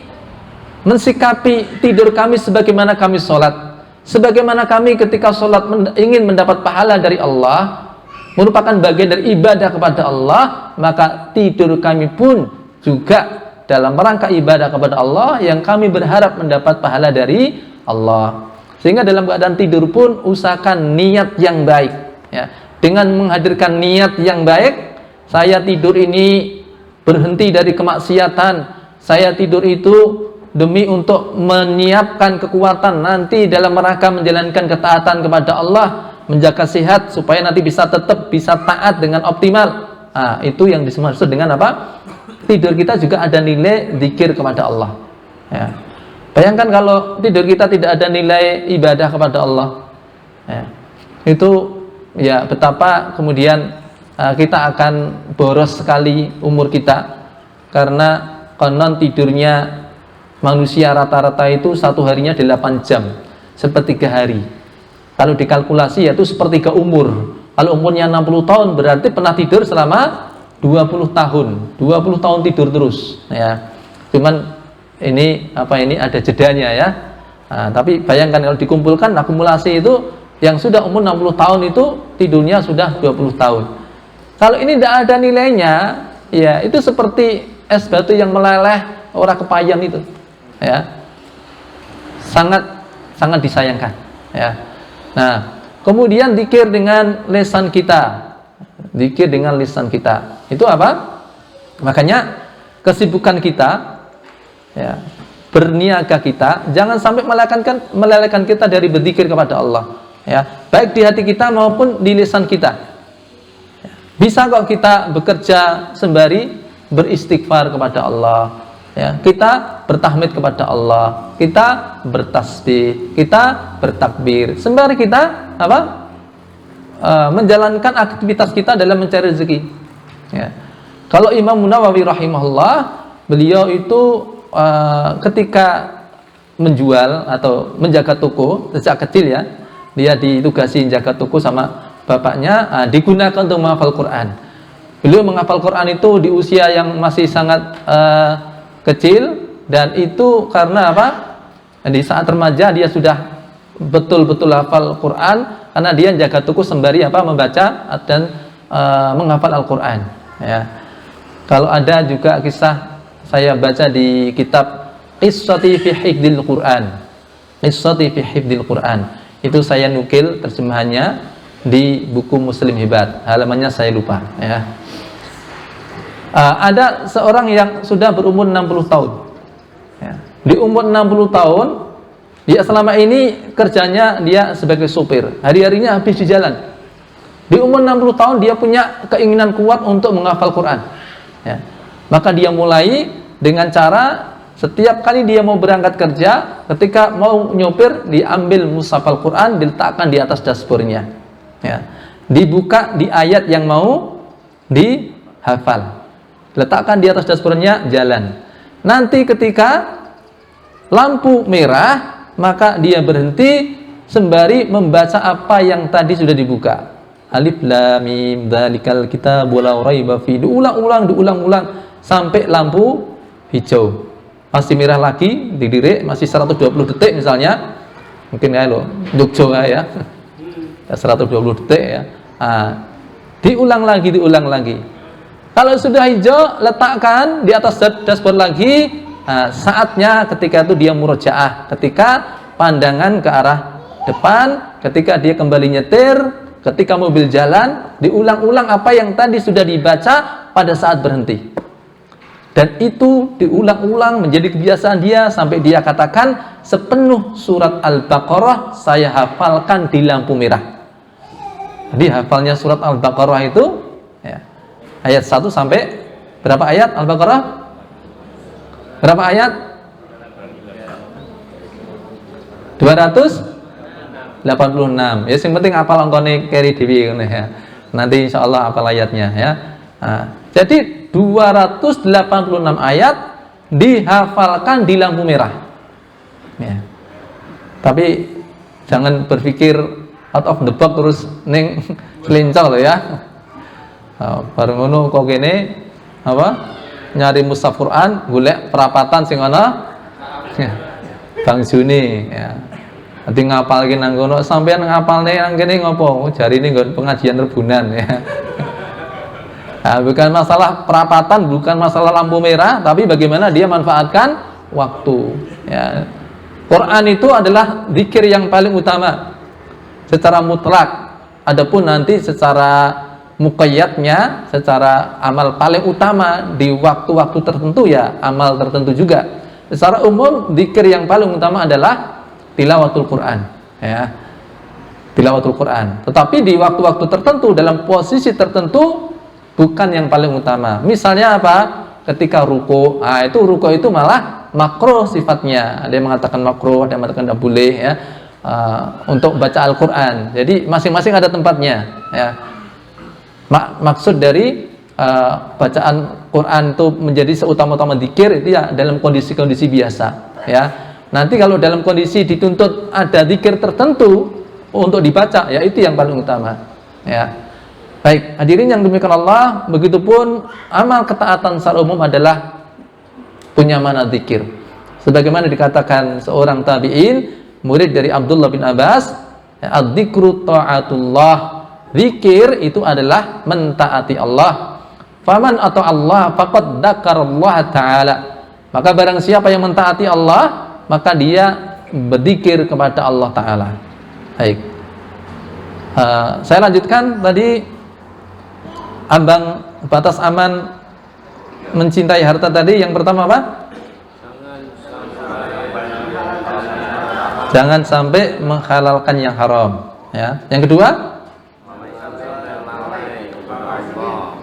mensikapi tidur kami sebagaimana kami sholat. Sebagaimana kami ketika sholat ingin mendapat pahala dari Allah, merupakan bagian dari ibadah kepada Allah, maka tidur kami pun juga dalam rangka ibadah kepada Allah yang kami berharap mendapat pahala dari Allah. Sehingga dalam keadaan tidur pun usahakan niat yang baik, ya. Dengan menghadirkan niat yang baik, saya tidur ini berhenti dari kemaksiatan, saya tidur itu demi untuk menyiapkan kekuatan nanti dalam rangka menjalankan ketaatan kepada Allah, menjaga sehat supaya nanti bisa tetap bisa taat dengan optimal. Itu yang dimaksud dengan apa? Tidur kita juga ada nilai zikir kepada Allah, ya. Bayangkan kalau tidur kita tidak ada nilai ibadah kepada Allah, ya. Itu ya betapa kemudian kita akan boros sekali umur kita, karena konon tidurnya manusia rata-rata itu satu harinya 8 jam, sepertiga hari. Kalau dikalkulasi yaitu sepertiga umur. Kalau umurnya 60 tahun berarti pernah tidur selama 20 tahun. 20 tahun tidur terus, ya. Cuman ini ada jedanya, ya. Tapi bayangkan kalau dikumpulkan akumulasi itu yang sudah umur 60 tahun itu tidurnya sudah 20 tahun. Kalau ini tidak ada nilainya, ya itu seperti es batu yang meleleh, ora kepayan itu, ya. Sangat disayangkan, ya. Nah, kemudian zikir dengan lisan kita. Zikir dengan lisan kita. Itu apa? Makanya kesibukan kita, ya, berniaga kita jangan sampai melelehkan kita dari berzikir kepada Allah, ya. Baik di hati kita maupun di lisan kita. Ya. Bisa kok kita bekerja sembari beristighfar kepada Allah, ya. Kita bertahmid kepada Allah, kita bertasbih, kita bertakbir sembari kita apa? Menjalankan aktivitas kita dalam mencari rezeki, ya. Kalau Imam Nawawi rahimahullah, beliau itu ketika menjual atau menjaga toko sejak kecil, ya, dia ditugasi jaga toko sama bapaknya, digunakan untuk menghafal Quran. Beliau menghafal Quran itu di usia yang masih sangat kecil, dan itu karena apa? Di saat remaja dia sudah betul-betul hafal Quran, karena dia jaga toko sembari apa? Membaca dan menghafal Al-Quran, ya. Kalau ada juga kisah saya baca di kitab Qissati fi Hifdzil Quran. Qissati fi Hifdzil Quran. Itu saya nukil terjemahannya di buku Muslim Hebat. Halamannya saya lupa, ya. Ada seorang yang sudah berumur 60 tahun. Ya. Di umur 60 tahun, dia selama ini kerjanya dia sebagai sopir. Hari-harinya habis di jalan. Di umur 60 tahun dia punya keinginan kuat untuk menghafal Quran, ya. Maka dia mulai dengan cara setiap kali dia mau berangkat kerja, ketika mau nyopir, diambil mushaf Al-Quran, diletakkan di atas dashboardnya, ya. Dibuka di ayat yang mau dihafal, letakkan di atas dashboardnya, jalan. Nanti ketika lampu merah, maka dia berhenti sembari membaca apa yang tadi sudah dibuka. Alif lam mim dzalikal kitabul la raiba fi. Diulang-ulang sampai lampu hijau. Masih merah lagi, dilirik masih 120 detik misalnya. Mungkin ya lo, Jogjo ya. 120 detik, ya. Diulang lagi. Kalau sudah hijau, letakkan di atas dashboard lagi. Saatnya ketika itu dia murojaah, ketika pandangan ke arah depan, ketika dia kembali nyetir, ketika mobil jalan, diulang-ulang apa yang tadi sudah dibaca pada saat berhenti. Dan itu diulang-ulang menjadi kebiasaan dia sampai dia katakan, sepenuh surat Al-Baqarah saya hafalkan di lampu merah. Jadi hafalnya surat Al-Baqarah itu ya, ayat 1 sampai berapa ayat Al-Baqarah? Berapa ayat? 286. Ya, yang penting hafal angkone keri dewi ya. Nanti insyaallah hafal ayatnya ya. Nah, jadi 286 ayat dihafalkan di lampu merah. Ya. Tapi jangan berpikir out of the box terus ning selincah loh ya. Bareng ngono kok kene apa? Nyari mushaf Quran, golek perapatan sing ana. Ya. Bang Juni ya. Nanti ngapalke nang kono, sampean ngapalne nang kene ngopo? Jarine nggon pengajian rebunan ya. Nah, bukan masalah perapatan, bukan masalah lampu merah, tapi bagaimana dia manfaatkan waktu. Ya. Quran itu adalah zikir yang paling utama secara mutlak. Adapun nanti secara muqayyadnya, secara amal paling utama di waktu-waktu tertentu ya amal tertentu juga. Secara umum zikir yang paling utama adalah tilawatul Quran. Ya. Tilawatul Quran. Tetapi di waktu-waktu tertentu dalam posisi tertentu bukan yang paling utama. Misalnya apa? Ketika ruku, itu ruku itu malah makruh sifatnya. Ada yang mengatakan makruh, ada yang mengatakan tidak boleh ya. Untuk baca Al-Quran. Jadi masing-masing ada tempatnya. Ya. Maksud dari bacaan Quran itu menjadi seutama-utama zikir itu ya dalam kondisi-kondisi biasa. Ya. Nanti kalau dalam kondisi dituntut ada zikir tertentu untuk dibaca, ya itu yang paling utama. Ya. Baik, hadirin yang demikian Allah, begitupun amal ketaatan secara umum adalah punya mana zikir. Sebagaimana dikatakan seorang tabi'in, murid dari Abdullah bin Abbas, adzikru ta'atullah. Zikir itu adalah mentaati Allah. Faman atau Allah faqad dzakarallah ta'ala. Maka barang siapa yang mentaati Allah, maka dia berzikir kepada Allah Ta'ala. Baik. Saya lanjutkan tadi. Ambang batas aman mencintai harta tadi yang pertama apa? Jangan sampai menghalalkan yang haram. Ya. Yang kedua,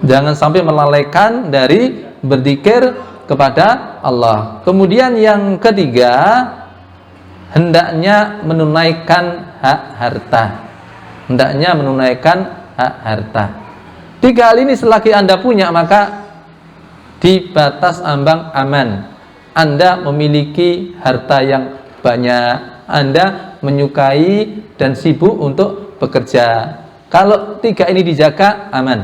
jangan sampai melalaikan dari berzikir kepada Allah. Kemudian yang ketiga, hendaknya menunaikan hak harta. Hendaknya menunaikan hak harta. 3 hal ini selagi Anda punya, maka di batas ambang aman. Anda memiliki harta yang banyak, Anda menyukai dan sibuk untuk bekerja. Kalau 3 ini dijaga, aman.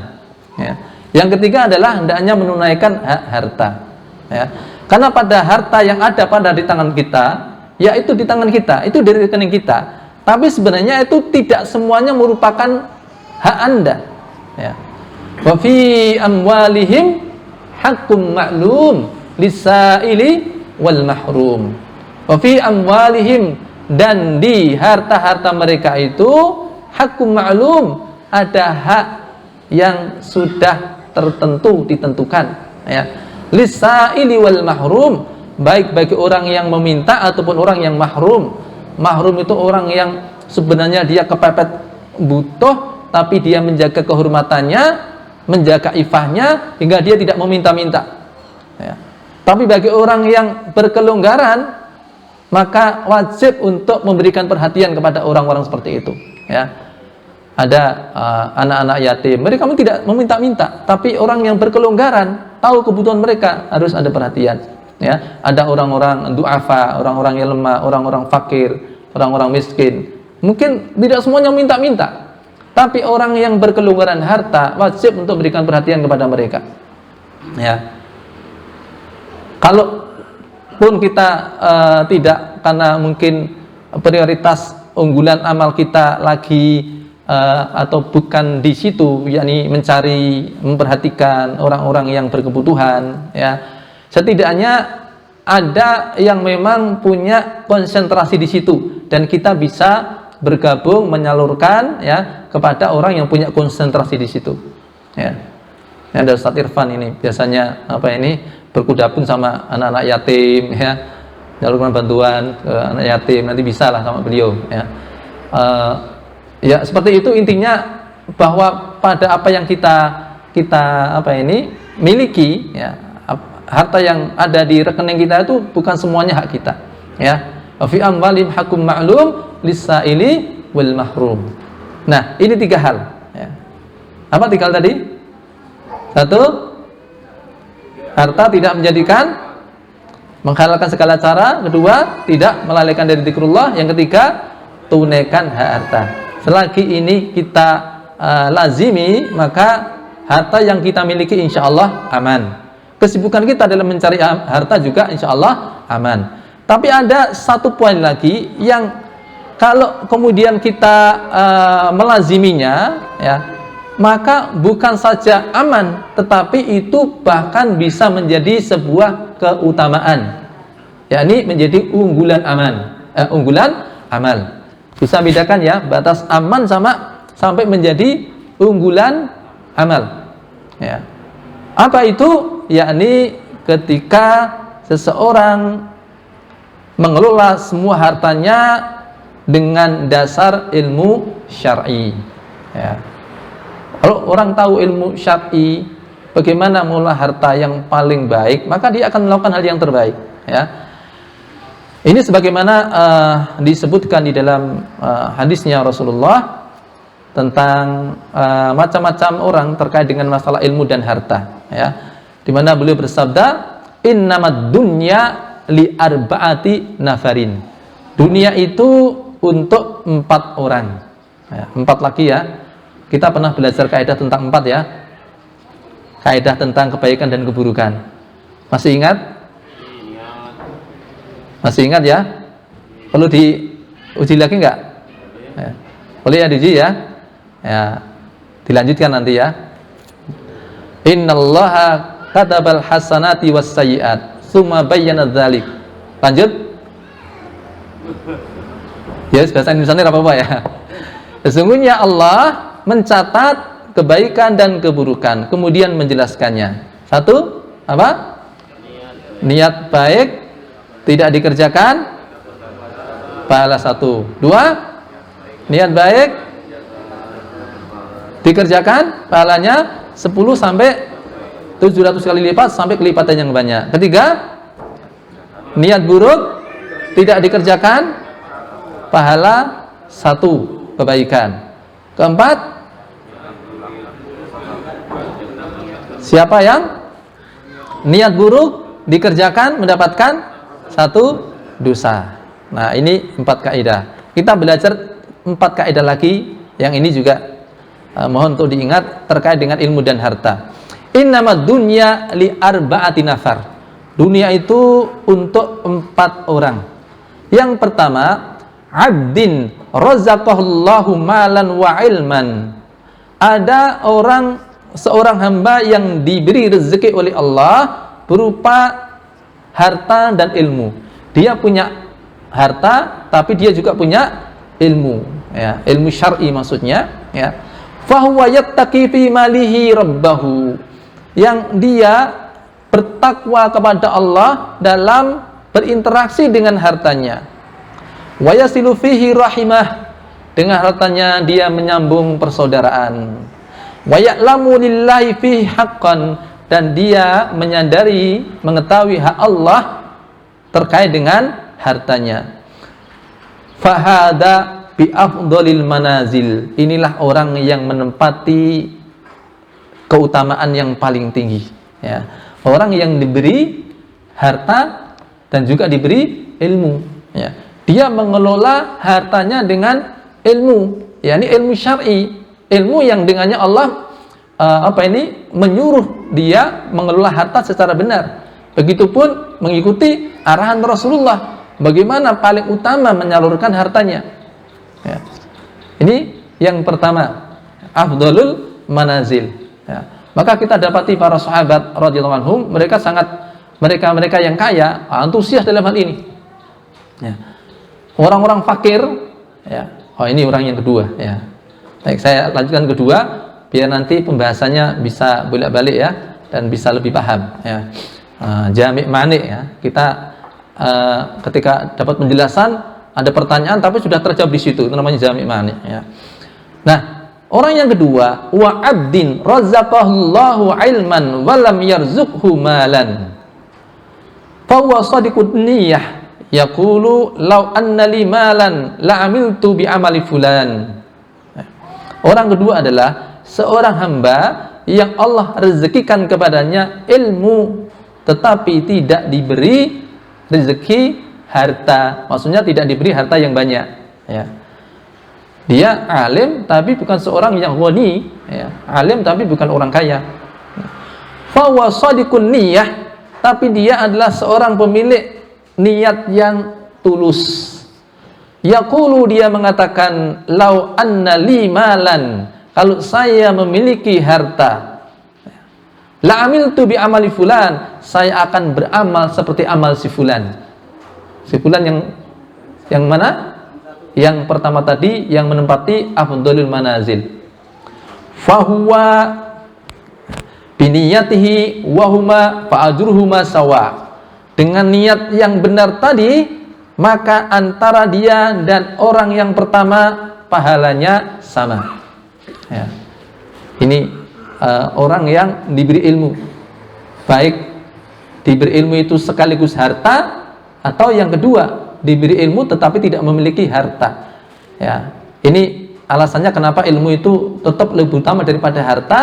Ya. Yang ketiga adalah hendaknya menunaikan hak harta. Ya. Karena pada harta yang ada pada di tangan kita, yaitu di tangan kita, itu dari rekening kita. Tapi sebenarnya itu tidak semuanya merupakan hak Anda. Ya. Wa fi amwalihim haqqun ma'lum lis-sa'ili wal mahrum. Wa fi amwalihim, dan di harta-harta mereka itu haqqun ma'lum, ada hak yang sudah tertentu ditentukan ya. Lis-sa'ili wal mahrum, baik bagi orang yang meminta ataupun orang yang mahrum. Mahrum itu orang yang sebenarnya dia kepepet butuh, tapi dia menjaga kehormatannya, menjaga ifahnya hingga dia tidak meminta-minta ya. Tapi bagi orang yang berkelonggaran, maka wajib untuk memberikan perhatian kepada orang-orang seperti itu ya. Ada anak-anak yatim, mereka tidak meminta-minta, tapi orang yang berkelonggaran tahu kebutuhan mereka, harus ada perhatian ya. Ada orang-orang du'afa, orang-orang yang lemah, orang-orang fakir, orang-orang miskin, mungkin tidak semuanya minta-minta, tapi orang yang berkelonggaran harta wajib untuk berikan perhatian kepada mereka. Ya. Kalaupun kita tidak, karena mungkin prioritas unggulan amal kita lagi atau bukan di situ, yakni mencari, memperhatikan orang-orang yang berkebutuhan. Ya. Setidaknya ada yang memang punya konsentrasi di situ dan kita bisa bergabung menyalurkan ya kepada orang yang punya konsentrasi di situ. Ya. Ada Ustaz Irfan ini biasanya berkudapun sama anak-anak yatim ya, menyalurkan bantuan ke anak yatim, nanti bisa lah sama beliau ya. Ya seperti itu intinya, bahwa pada apa yang kita miliki ya, harta yang ada di rekening kita itu bukan semuanya hak kita ya. Fi amwalim hakum ma'lum lis-sa'ili wal mahrum. Nah, ini 3 hal ya. Apa 3 hal tadi? 1, harta tidak menjadikan menghalalkan segala cara. 2, tidak melalaikan dari zikrullah. Yang 3, tunaikan hak harta. Selagi ini kita lazimi, maka harta yang kita miliki insya Allah aman. Kesibukan kita dalam mencari harta juga insya Allah aman. Tapi ada satu poin lagi yang kalau kemudian kita melaziminya ya, maka bukan saja aman, tetapi itu bahkan bisa menjadi sebuah keutamaan, yakni menjadi unggulan amal. Bisa bedakan ya, batas aman sampai menjadi unggulan amal ya. Apa itu? Yakni ketika seseorang mengelola semua hartanya dengan dasar ilmu syar'i ya. Kalau orang tahu ilmu syar'i, bagaimana mengelola harta yang paling baik, maka dia akan melakukan hal yang terbaik ya. Ini sebagaimana disebutkan di dalam hadisnya Rasulullah tentang macam-macam orang terkait dengan masalah ilmu dan harta ya, di mana beliau bersabda, innamad dunya li arba'ati nafarin. Dunia itu untuk 4 orang ya, 4 lagi ya. Kita pernah belajar kaidah tentang 4 ya, kaidah tentang kebaikan dan keburukan. Masih ingat? Masih ingat ya? Perlu diuji lagi enggak? Ya. Boleh ya diuji ya? Ya, dilanjutkan nanti ya. Innallaha katabal hasanati was sayyiat tsumma bayyana dzalik. Lanjut. Ya, bahasa Indonesia apa-apa ya. Sesungguhnya Allah mencatat kebaikan dan keburukan, kemudian menjelaskannya. 1, apa? Niat baik tidak dikerjakan, pahala 1. 2, niat baik dikerjakan, pahalanya 10 sampai 700 kali lipat sampai kelipatan yang banyak. 3, niat buruk tidak dikerjakan, pahala 1 kebaikan. 4, siapa yang niat buruk dikerjakan mendapatkan 1 dosa. Nah, ini 4 kaidah. Kita belajar 4 kaidah lagi yang ini juga mohon untuk diingat terkait dengan ilmu dan harta. Innamad dunya li arba'ati nafar. Dunia itu untuk 4 orang. Yang pertama, abdin razaqahullahu malan wa ilman. Ada seorang hamba yang diberi rezeki oleh Allah berupa harta dan ilmu. Dia punya harta tapi dia juga punya ilmu ya, ilmu syar'i maksudnya ya. Fahuwa yattaqi fi malihi rabbahu. Yang dia bertakwa kepada Allah dalam berinteraksi dengan hartanya. Wa yasilu fihi rahimah. Dengan hartanya dia menyambung persaudaraan. Wa ya'lamu lillahi fihi haqqan. Dan dia menyadari, mengetahui hak Allah terkait dengan hartanya. Fahada bi afdhalil manazil. Inilah orang yang menempati keutamaan yang paling tinggi ya. Orang yang diberi harta dan juga diberi ilmu ya. Dia mengelola hartanya dengan ilmu, yakni ilmu syar'i, ilmu yang dengannya Allah menyuruh dia mengelola harta secara benar. Begitupun mengikuti arahan Rasulullah bagaimana paling utama menyalurkan hartanya ya. Ini yang pertama, afdhalul manazil ya. Maka kita dapati para sahabat radhiyallahu anhum, mereka yang kaya antusias dalam hal ini ya. Orang-orang fakir ya, Oh, ini orang yang kedua ya. Baik, saya lanjutkan kedua biar nanti pembahasannya bisa bolak-balik ya dan bisa lebih paham ya. Jami' mani ya. Kita ketika dapat penjelasan ada pertanyaan tapi sudah terjawab di situ, itu namanya jami' mani ya. Nah, orang yang kedua, wa 'abdin razaqahullahu ilman wa lam yarzuqhu malan. Fa huwa shadiqun niyyah. Yaqulu law anna li malan la amiltu bi amali fulan. Orang kedua adalah seorang hamba yang Allah rezekikan kepadanya ilmu tetapi tidak diberi rezeki harta. Maksudnya tidak diberi harta yang banyak ya. Dia alim tapi bukan seorang yang ghani ya. Alim tapi bukan orang kaya. Fa huwa shadiqun niyyah, tapi dia adalah seorang pemilik niat yang tulus. Yaqulu, dia mengatakan, lau anna li malan, kalau saya memiliki harta, la amiltu bi amali fulan, saya akan beramal seperti amal si fulan. Si fulan yang mana? Yang pertama tadi, yang menempati afdhalul manazil. Fahuwa biniyatihi wahuma fa'ajruhuma sawa. Dengan niat yang benar tadi, maka antara dia dan orang yang pertama pahalanya sama ya. Ini orang yang diberi ilmu, baik diberi ilmu itu sekaligus harta, atau yang kedua diberi ilmu tetapi tidak memiliki harta ya. Ini alasannya kenapa ilmu itu tetap lebih utama daripada harta,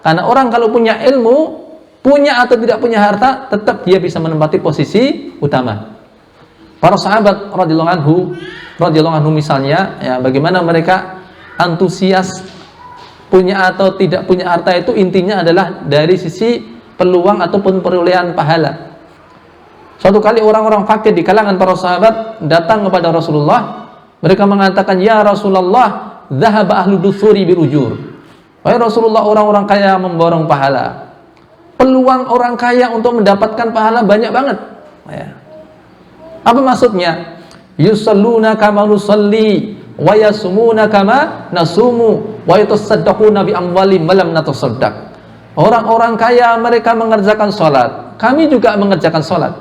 karena orang kalau punya ilmu, punya atau tidak punya harta, tetap dia bisa menempati posisi utama. Para sahabat radhiyallahu anhu misalnya ya, bagaimana mereka antusias punya atau tidak punya harta itu intinya adalah dari sisi peluang ataupun perolehan pahala. Suatu kali orang-orang fakir di kalangan para sahabat datang kepada Rasulullah. Mereka mengatakan, ya Rasulullah, dhahaba ahlu dusuri birujur. Wahai Rasulullah, orang-orang kaya memborong pahala. Peluang orang kaya untuk mendapatkan pahala banyak banget ya. Apa maksudnya? Yusalluna kama nusalli wa yasumuna kama nasumu wa yatasaddaquna bi amwalihim lam natasaddaq. Orang-orang kaya mereka mengerjakan salat, kami juga mengerjakan salat.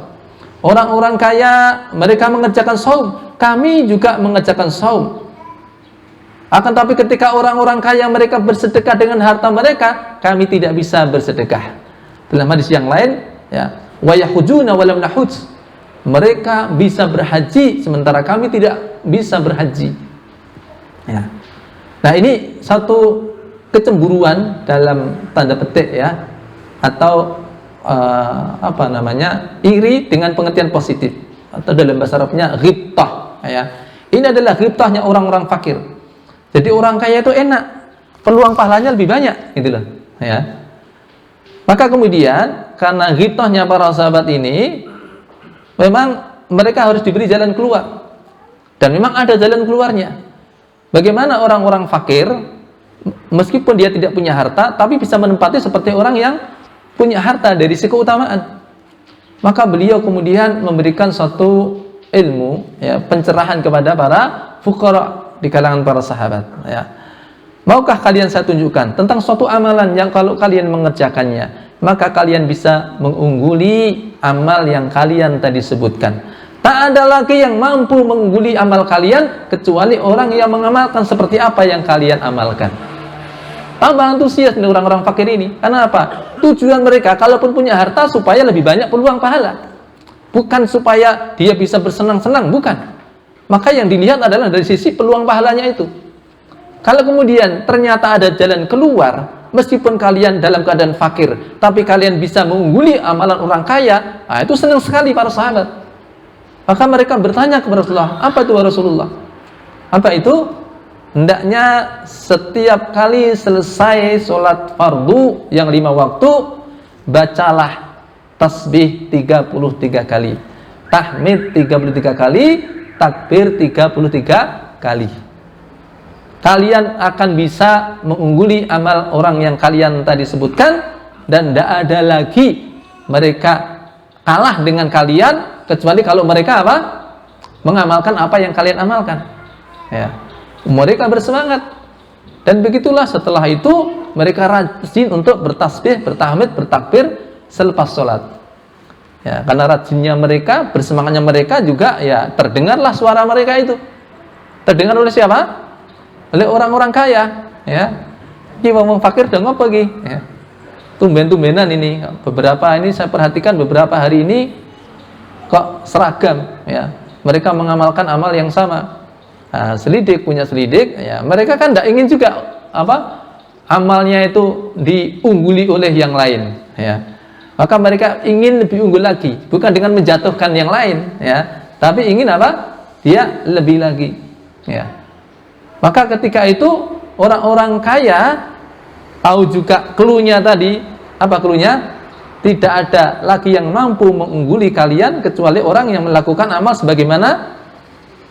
Orang-orang kaya mereka mengerjakan saum, kami juga mengerjakan saum. Akan tapi ketika orang-orang kaya mereka bersedekah dengan harta mereka, kami tidak bisa bersedekah. Dalam hadis yang lain ya, wa yahujuna wa lam nahuj, mereka bisa berhaji sementara kami tidak bisa berhaji ya. Nah, ini satu kecemburuan dalam tanda petik ya, atau iri dengan pengertian positif, atau dalam bahasa Arabnya ghibtah ya. Ini adalah ghibtahnya orang-orang fakir. Jadi orang kaya itu enak, peluang pahalanya lebih banyak gitu loh ya. Maka kemudian karena ghibtahnya para sahabat ini, memang mereka harus diberi jalan keluar, dan memang ada jalan keluarnya. Bagaimana orang-orang fakir, meskipun dia tidak punya harta, tapi bisa menempati seperti orang yang punya harta dari sisi keutamaan. Maka beliau kemudian memberikan suatu ilmu ya, pencerahan kepada para fuqara di kalangan para sahabat ya. Maukah kalian saya tunjukkan tentang suatu amalan yang kalau kalian mengerjakannya, maka kalian bisa mengungguli amal yang kalian tadi sebutkan. Tak ada lagi yang mampu mengungguli amal kalian kecuali orang yang mengamalkan seperti apa yang kalian amalkan. Tambah antusias nih orang-orang fakir ini. Karena apa? Tujuan mereka kalaupun punya harta supaya lebih banyak peluang pahala, bukan supaya dia bisa bersenang-senang, bukan. Maka yang dilihat adalah dari sisi peluang pahalanya itu. Kalau kemudian ternyata ada jalan keluar, meskipun kalian dalam keadaan fakir, tapi kalian bisa mengungguli amalan orang kaya, nah itu senang sekali para sahabat. Maka mereka bertanya kepada Rasulullah, apa itu Rasulullah? Apa itu? Hendaknya setiap kali selesai sholat fardu yang 5 waktu, bacalah tasbih 33 kali, tahmid 33 kali, takbir 33 kali. Kalian akan bisa mengungguli amal orang yang kalian tadi sebutkan, dan tidak ada lagi mereka kalah dengan kalian kecuali kalau mereka apa? Mengamalkan apa yang kalian amalkan ya. Mereka bersemangat. Dan begitulah setelah itu mereka rajin untuk bertasbih, bertahmid, bertakbir selepas sholat. Ya, karena rajinnya mereka, bersemangatnya mereka juga ya terdengarlah suara mereka itu. Terdengar oleh siapa? Oleh orang-orang kaya. Ya, ini ngomong fakir udah ngopo lagi. Ya. Tumben-tumbenan ini. Beberapa ini saya perhatikan beberapa hari ini kok seragam. Ya, mereka mengamalkan amal yang sama. Nah, selidik punya selidik, ya mereka kan tidak ingin juga amalnya itu diungguli oleh yang lain, ya. Maka mereka ingin lebih unggul lagi, bukan dengan menjatuhkan yang lain, ya, tapi ingin dia lebih lagi, ya. Maka ketika itu orang-orang kaya tahu juga clue-nya tadi, apa clue-nya? Tidak ada lagi yang mampu mengungguli kalian kecuali orang yang melakukan amal sebagaimana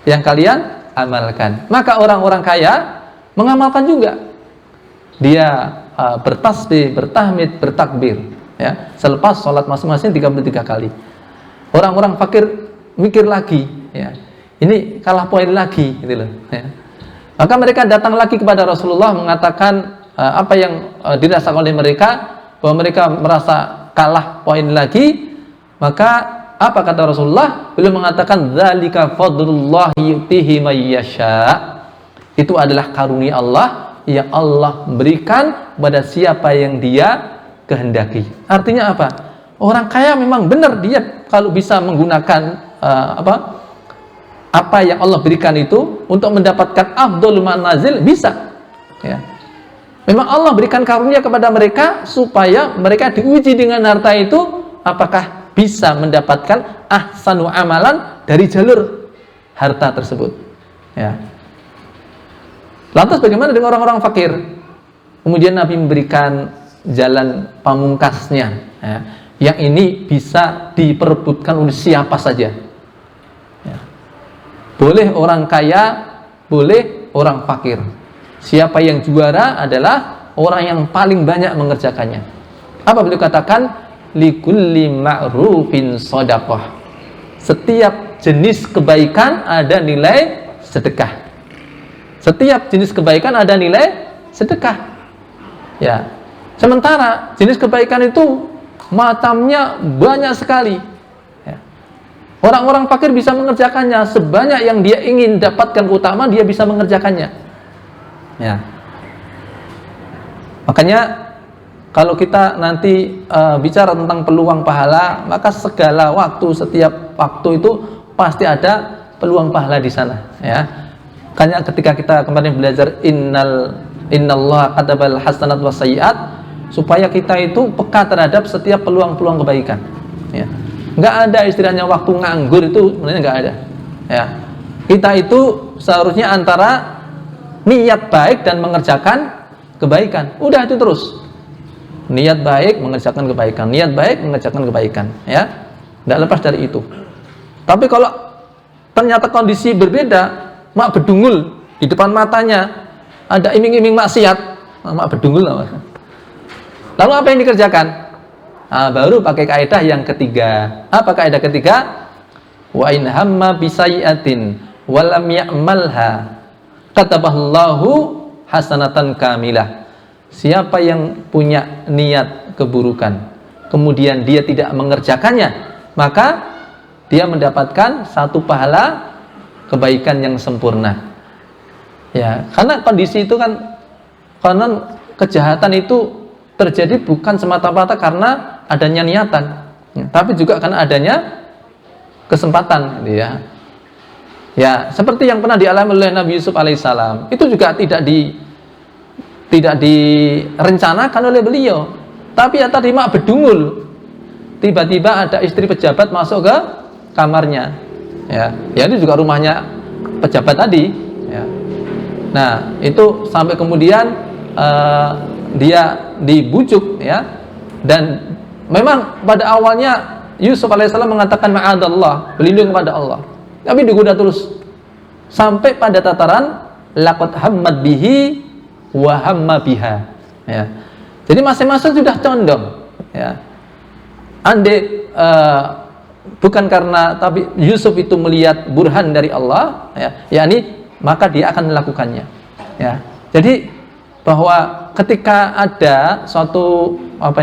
yang kalian amalkan. Maka orang-orang kaya mengamalkan juga. Dia bertasbih, bertahmid, bertakbir, ya, selepas sholat masing-masing 33 kali. Orang-orang fakir mikir lagi, ya, ini kalah poin lagi, gitu loh, ya. Maka mereka datang lagi kepada Rasulullah mengatakan apa yang dirasakan oleh mereka, bahwa mereka merasa kalah poin lagi. Maka apa kata Rasulullah? Beliau mengatakan dzalika fadlullah yu'tihi may yasha. Itu adalah karunia Allah yang Allah berikan pada siapa yang Dia kehendaki. Artinya apa? Orang kaya memang benar dia kalau bisa menggunakan apa yang Allah berikan itu untuk mendapatkan afdhalul manazil bisa. Ya. Memang Allah berikan karunia kepada mereka supaya mereka diuji dengan harta itu apakah bisa mendapatkan ahsanu amalan dari jalur harta tersebut, ya. Lantas bagaimana dengan orang-orang fakir? Kemudian Nabi memberikan jalan pamungkasnya, ya, yang ini bisa diperebutkan oleh siapa saja, ya. Boleh orang kaya, boleh orang fakir. Siapa yang juara adalah orang yang paling banyak mengerjakannya. Apa beliau katakan? Likulli ma'rufin shadaqah. Setiap jenis kebaikan ada nilai sedekah. Setiap jenis kebaikan ada nilai sedekah. Ya. Sementara jenis kebaikan itu macamnya banyak sekali. Ya. Orang-orang fakir bisa mengerjakannya sebanyak yang dia ingin dapatkan keutamaan, dia bisa mengerjakannya. Ya. Makanya kalau kita nanti bicara tentang peluang pahala, maka segala waktu, setiap waktu itu pasti ada peluang pahala di sana, ya. Makanya ketika kita kemarin belajar innallaha katabal hasanat wasayyi'at, supaya kita itu peka terhadap setiap peluang-peluang kebaikan, ya. Enggak ada istilahnya waktu nganggur, itu sebenarnya enggak ada, ya. Kita itu seharusnya antara niat baik dan mengerjakan kebaikan, udah itu terus. Niat baik mengerjakan kebaikan, niat baik mengerjakan kebaikan, ya. Tidak lepas dari itu. Tapi kalau ternyata kondisi berbeda, mak bedungul di depan matanya ada iming-iming maksiat, mak bedungul lah. Lalu apa yang dikerjakan? Nah, baru pakai kaidah yang ketiga. Apa kaidah ketiga? Wa in hamma bisayyatin wa lam ya'malha kataballahu hasanatan kamilah. Siapa yang punya niat keburukan, kemudian dia tidak mengerjakannya, maka dia mendapatkan satu pahala kebaikan yang sempurna. Ya, karena kondisi itu kan, karena kejahatan itu terjadi bukan semata-mata karena adanya niatan, ya, tapi juga karena adanya kesempatan, ya. Ya, seperti yang pernah dialami oleh Nabi Yusuf alaihissalam, itu juga tidak direncanakan oleh beliau, tapi ya tadi mak bedungul, tiba-tiba ada istri pejabat masuk ke kamarnya, ya itu juga rumahnya pejabat tadi, ya. Nah itu sampai kemudian dia dibujuk, ya, dan memang pada awalnya Yusuf alaihissalam mengatakan ma'adallah, berlindung kepada Allah, tapi digoda terus sampai pada tataran laqad hammat bihi wa hamma biha, ya. Jadi masing-masing sudah condong, ya. Andai bukan karena, tapi Yusuf itu melihat burhan dari Allah, ya, yakni maka dia akan melakukannya. Ya. Jadi bahwa ketika ada suatu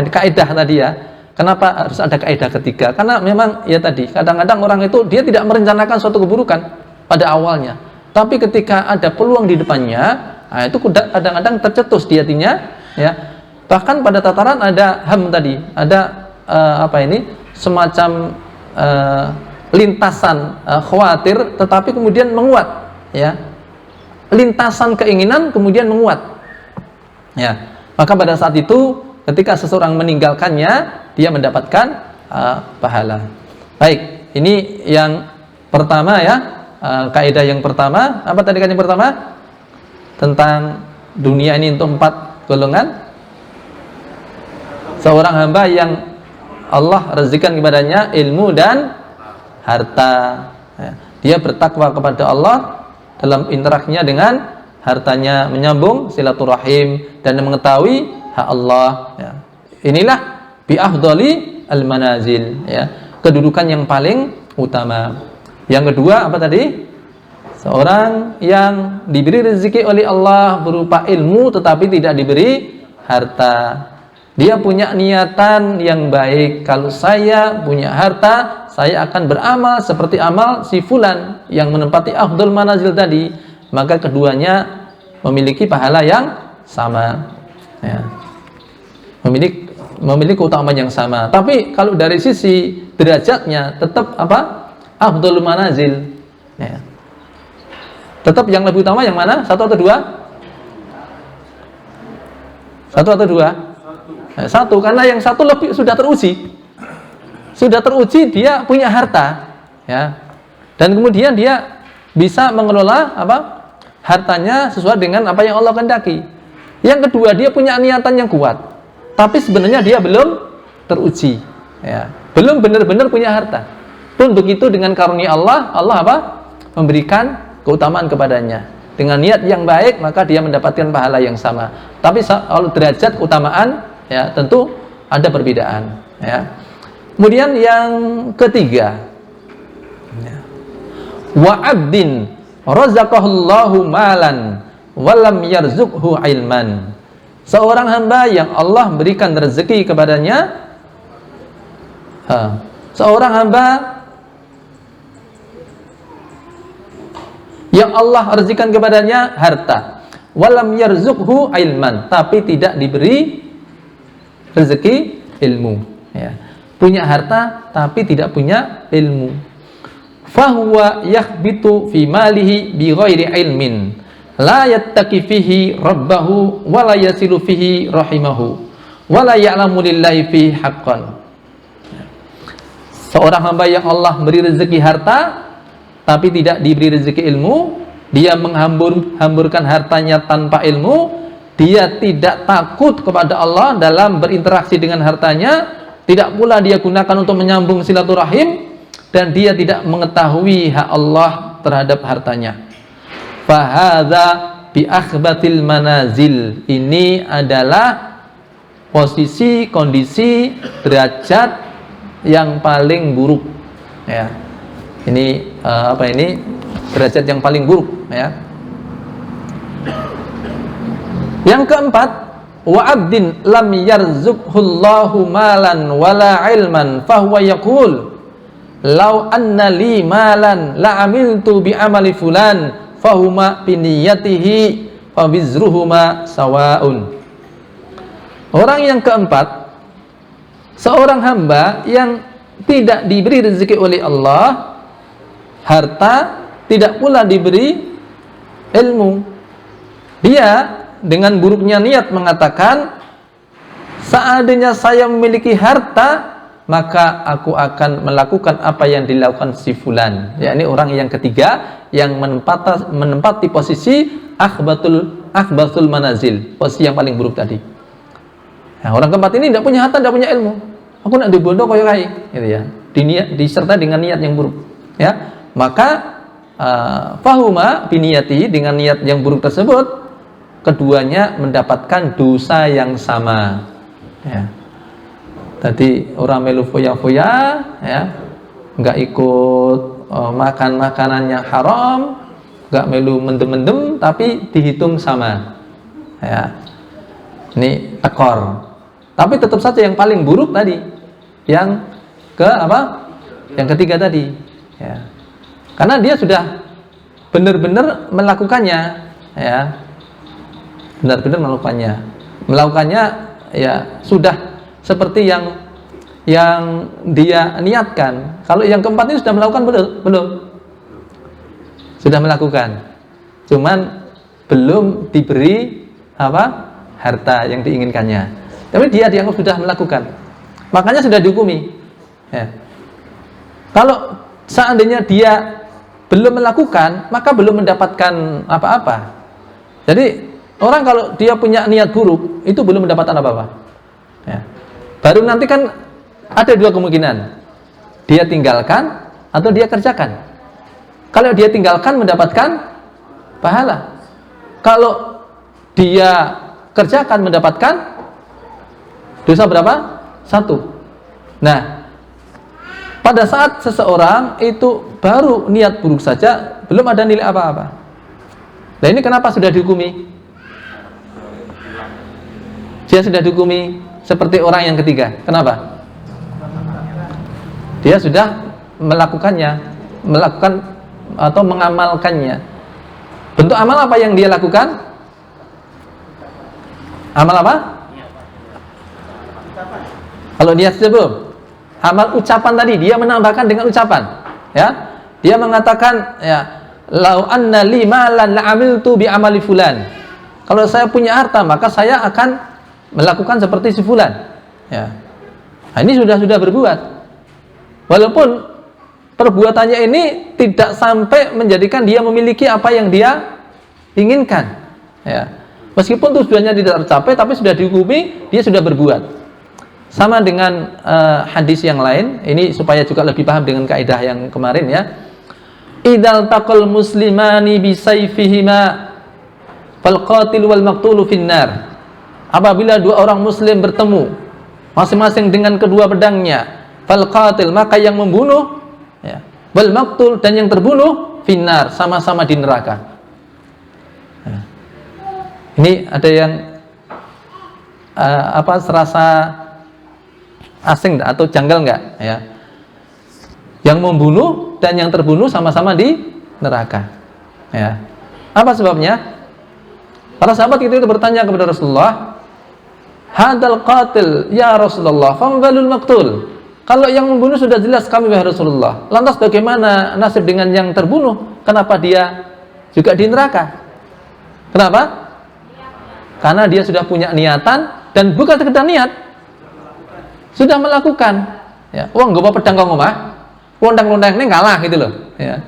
kaidah tadi ya, kenapa harus ada kaidah ketiga? Karena memang ya tadi kadang-kadang orang itu dia tidak merencanakan suatu keburukan pada awalnya, tapi ketika ada peluang di depannya, nah itu kadang-kadang tercetus di hatinya, ya. Bahkan pada tataran ada tadi, ada semacam lintasan khawatir, tetapi kemudian menguat, ya. Lintasan keinginan kemudian menguat, ya. Maka pada saat itu ketika seseorang meninggalkannya, dia mendapatkan pahala. Baik, ini yang pertama ya, kaidah yang pertama. Apa tadi kan yang pertama? Tentang dunia ini untuk 4 golongan. Seorang hamba yang Allah rezekikan kepadanya ilmu dan harta, ya. Dia bertakwa kepada Allah dalam interaksinya dengan hartanya, menyambung silaturahim dan mengetahui hak Allah, ya. Inilah bi afdali al manazil, ya, kedudukan yang paling utama. Yang kedua apa tadi? Seorang yang diberi rezeki oleh Allah berupa ilmu tetapi tidak diberi harta. Dia punya niatan yang baik, kalau saya punya harta, saya akan beramal seperti amal si fulan yang menempati afdal manazil tadi. Maka keduanya memiliki pahala yang sama, ya. Memiliki keutamaan yang sama. Tapi kalau dari sisi derajatnya tetap apa? Afdalul manazil, ya. Tetap yang lebih utama yang mana? Satu atau dua? Satu atau dua? Satu, karena yang satu lebih sudah teruji. Sudah teruji, dia punya harta, ya. Dan kemudian dia bisa mengelola hartanya sesuai dengan apa yang Allah kehendaki. Yang kedua, dia punya niatan yang kuat, tapi sebenarnya dia belum teruji, ya. Belum benar-benar punya harta. Pun begitu dengan karunia Allah, memberikan keutamaan kepadanya. Dengan niat yang baik, maka dia mendapatkan pahala yang sama. Tapi kalau derajat keutamaan, ya, tentu ada perbedaan, ya. Kemudian yang ketiga, ya. Wa 'abdin razaqahullahu malan walam yarzuqhu ilman. Seorang hamba yang Allah berikan rezeki kepadanya, seorang hamba yang Allah rezekikan kepadanya harta, walam yarzuqhu ilman, tapi tidak diberi rezeki ilmu, ya. Punya harta tapi tidak punya ilmu. Fahuwa yakhbitu fi malihi bi ghairi ilmin, la yattaqi fihi rabbahu wa la yasilu fihi rahimahu wa la ya'lamu lillahi fihi haqqan. Seorang hamba yang Allah beri rezeki harta tapi tidak diberi rezeki ilmu, dia menghamburkan hartanya tanpa ilmu, dia tidak takut kepada Allah dalam berinteraksi dengan hartanya, tidak pula dia gunakan untuk menyambung silaturahim, dan dia tidak mengetahui hak Allah terhadap hartanya. Fahadza bi akhbatil manazil. Ini adalah posisi, kondisi, derajat yang paling buruk, ya. Ini derajat yang paling buruk, ya. Yang keempat, wa 'abdin lam yarzuqhullahu malan wala ilman fahuwa yaqul law anna li malan la amiltu bi amali fulan fahuma bi niyyatihi fa bizruhuma sawaun. Orang yang keempat, seorang hamba yang tidak diberi rezeki oleh Allah harta, tidak pula diberi ilmu. Dia dengan buruknya niat mengatakan, seandainya saya memiliki harta, maka aku akan melakukan apa yang dilakukan si fulan. Ya, ini orang yang ketiga yang menempati posisi akhbatul manazil, posisi yang paling buruk tadi. Nah, orang keempat ini tidak punya harta, tidak punya ilmu. Aku nak dibodoh koyo kae, gitu ya. Disertai dengan niat yang buruk, ya. Maka fahuma biniyati, dengan niat yang buruk tersebut, keduanya mendapatkan dosa yang sama, ya. Tadi orang melu foya-foya, ya, nggak ikut makan makanan yang haram, nggak melu mendem-mendem tapi dihitung sama. Ya. Ini ekor. Tapi tetap saja yang paling buruk tadi, yang ke apa? Yang ketiga tadi. Ya. Karena dia sudah benar-benar melakukannya, ya. Benar-benar melakukannya ya sudah seperti yang dia niatkan. Kalau yang keempat ini sudah melakukan belum? Sudah melakukan. Cuman belum diberi apa? Harta yang diinginkannya. Tapi dia dianggap sudah melakukan. Makanya sudah dihukumi. Ya. Kalau seandainya dia belum melakukan, maka belum mendapatkan apa-apa. Jadi orang kalau dia punya niat buruk, itu belum mendapatkan apa-apa. Ya. Baru nanti kan ada dua kemungkinan. Dia tinggalkan atau dia kerjakan. Kalau dia tinggalkan mendapatkan pahala. Kalau dia kerjakan mendapatkan dosa berapa? 1. Nah, pada saat seseorang itu baru niat buruk saja, belum ada nilai apa-apa. Nah, ini kenapa sudah dihukumi? Dia sudah dihukumi seperti orang yang ketiga. Kenapa? Dia sudah melakukan atau mengamalkannya. Bentuk amal apa yang dia lakukan? Amal apa? Kalau niat saja belum. Amal ucapan tadi, dia menambahkan dengan ucapan. Ya, dia mengatakan, ya, lau anna li malan la'amiltu bi amali fulan. Kalau saya punya harta, maka saya akan melakukan seperti si fulan. Ya. Nah, ini sudah berbuat. Walaupun perbuatannya ini tidak sampai menjadikan dia memiliki apa yang dia inginkan. Ya. Meskipun tujuannya tidak tercapai, tapi sudah dihukumi, dia sudah berbuat. Sama dengan hadis yang lain, ini supaya juga lebih paham dengan kaidah yang kemarin ya. Idzal taqal muslimani bisayfihima fal qatil wal maqtulu finnar. Apabila dua orang muslim bertemu masing-masing dengan kedua pedangnya, fal qatil, maka yang membunuh ya, wal maqtul, dan yang terbunuh finnar, sama-sama di neraka. Ini ada yang serasa asing atau janggal enggak ya? Yang membunuh dan yang terbunuh sama-sama di neraka. Ya. Apa sebabnya? Para sahabat itu bertanya kepada Rasulullah, "Hadal qatil ya Rasulullah, fambalul maqtul." Kalau yang membunuh sudah jelas kami wahai Rasulullah. Lantas bagaimana nasib dengan yang terbunuh? Kenapa dia juga di neraka? Kenapa? Karena dia sudah punya niatan, dan bukan sekedar niat, sudah melakukan. Ya, uang gak pedang kau ngomah, londang-londang ini kalah gitu loh. Ya.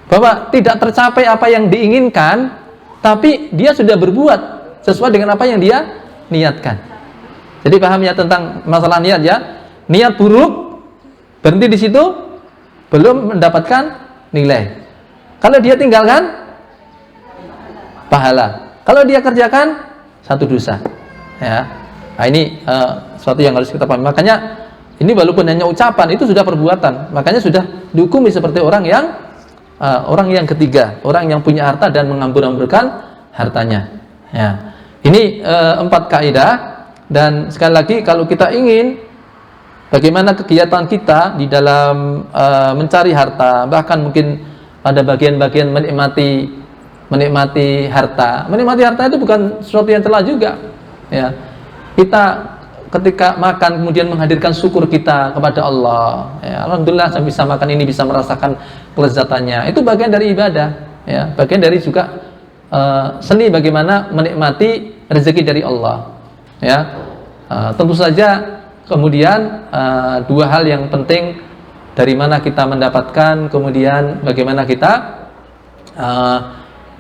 Bahwa tidak tercapai apa yang diinginkan, tapi dia sudah berbuat sesuai dengan apa yang dia niatkan. Jadi paham ya tentang masalah niat ya. Niat buruk berhenti di situ, belum mendapatkan nilai. Kalau dia tinggalkan, pahala. Kalau dia kerjakan, 1 dosa. Ya. Nah, ini sesuatu yang harus kita pahami. Makanya ini walaupun hanya ucapan, itu sudah perbuatan. Makanya sudah dihukumi seperti orang yang ketiga, orang yang punya harta dan menghambur-hamburkan hartanya. Ya. Ini 4 kaidah, dan sekali lagi kalau kita ingin bagaimana kegiatan kita di dalam mencari harta, bahkan mungkin ada bagian-bagian menikmati harta. Menikmati harta itu bukan sesuatu yang telah juga. Ya. Kita ketika makan kemudian menghadirkan syukur kita kepada Allah. Ya, alhamdulillah saya bisa makan ini, bisa merasakan kelezatannya. Itu bagian dari ibadah. Ya, bagian dari juga seni bagaimana menikmati rezeki dari Allah. Ya, tentu saja kemudian 2 hal yang penting, dari mana kita mendapatkan, kemudian bagaimana kita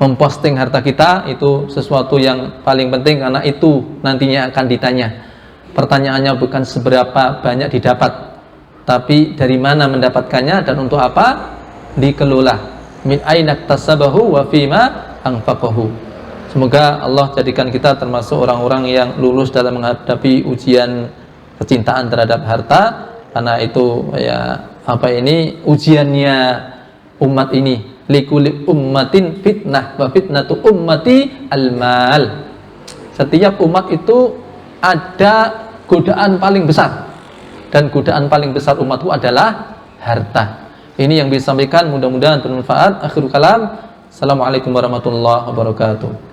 memposting harta kita, itu sesuatu yang paling penting, karena itu nantinya akan ditanya. Pertanyaannya bukan seberapa banyak didapat, tapi dari mana mendapatkannya dan untuk apa dikelola. Min aina iktasabahu wa fima anfaqahu. Semoga Allah jadikan kita termasuk orang-orang yang lulus dalam menghadapi ujian kecintaan terhadap harta, karena itu ya ujiannya umat ini likulli ummatin fitnah wa fitnatu ummati al-mal. Setiap umat itu ada godaan paling besar, dan godaan paling besar umatku adalah harta. Ini yang bisa disampaikan, mudah-mudahan bermanfaat. Akhirul kalam. Assalamualaikum warahmatullahi wabarakatuh.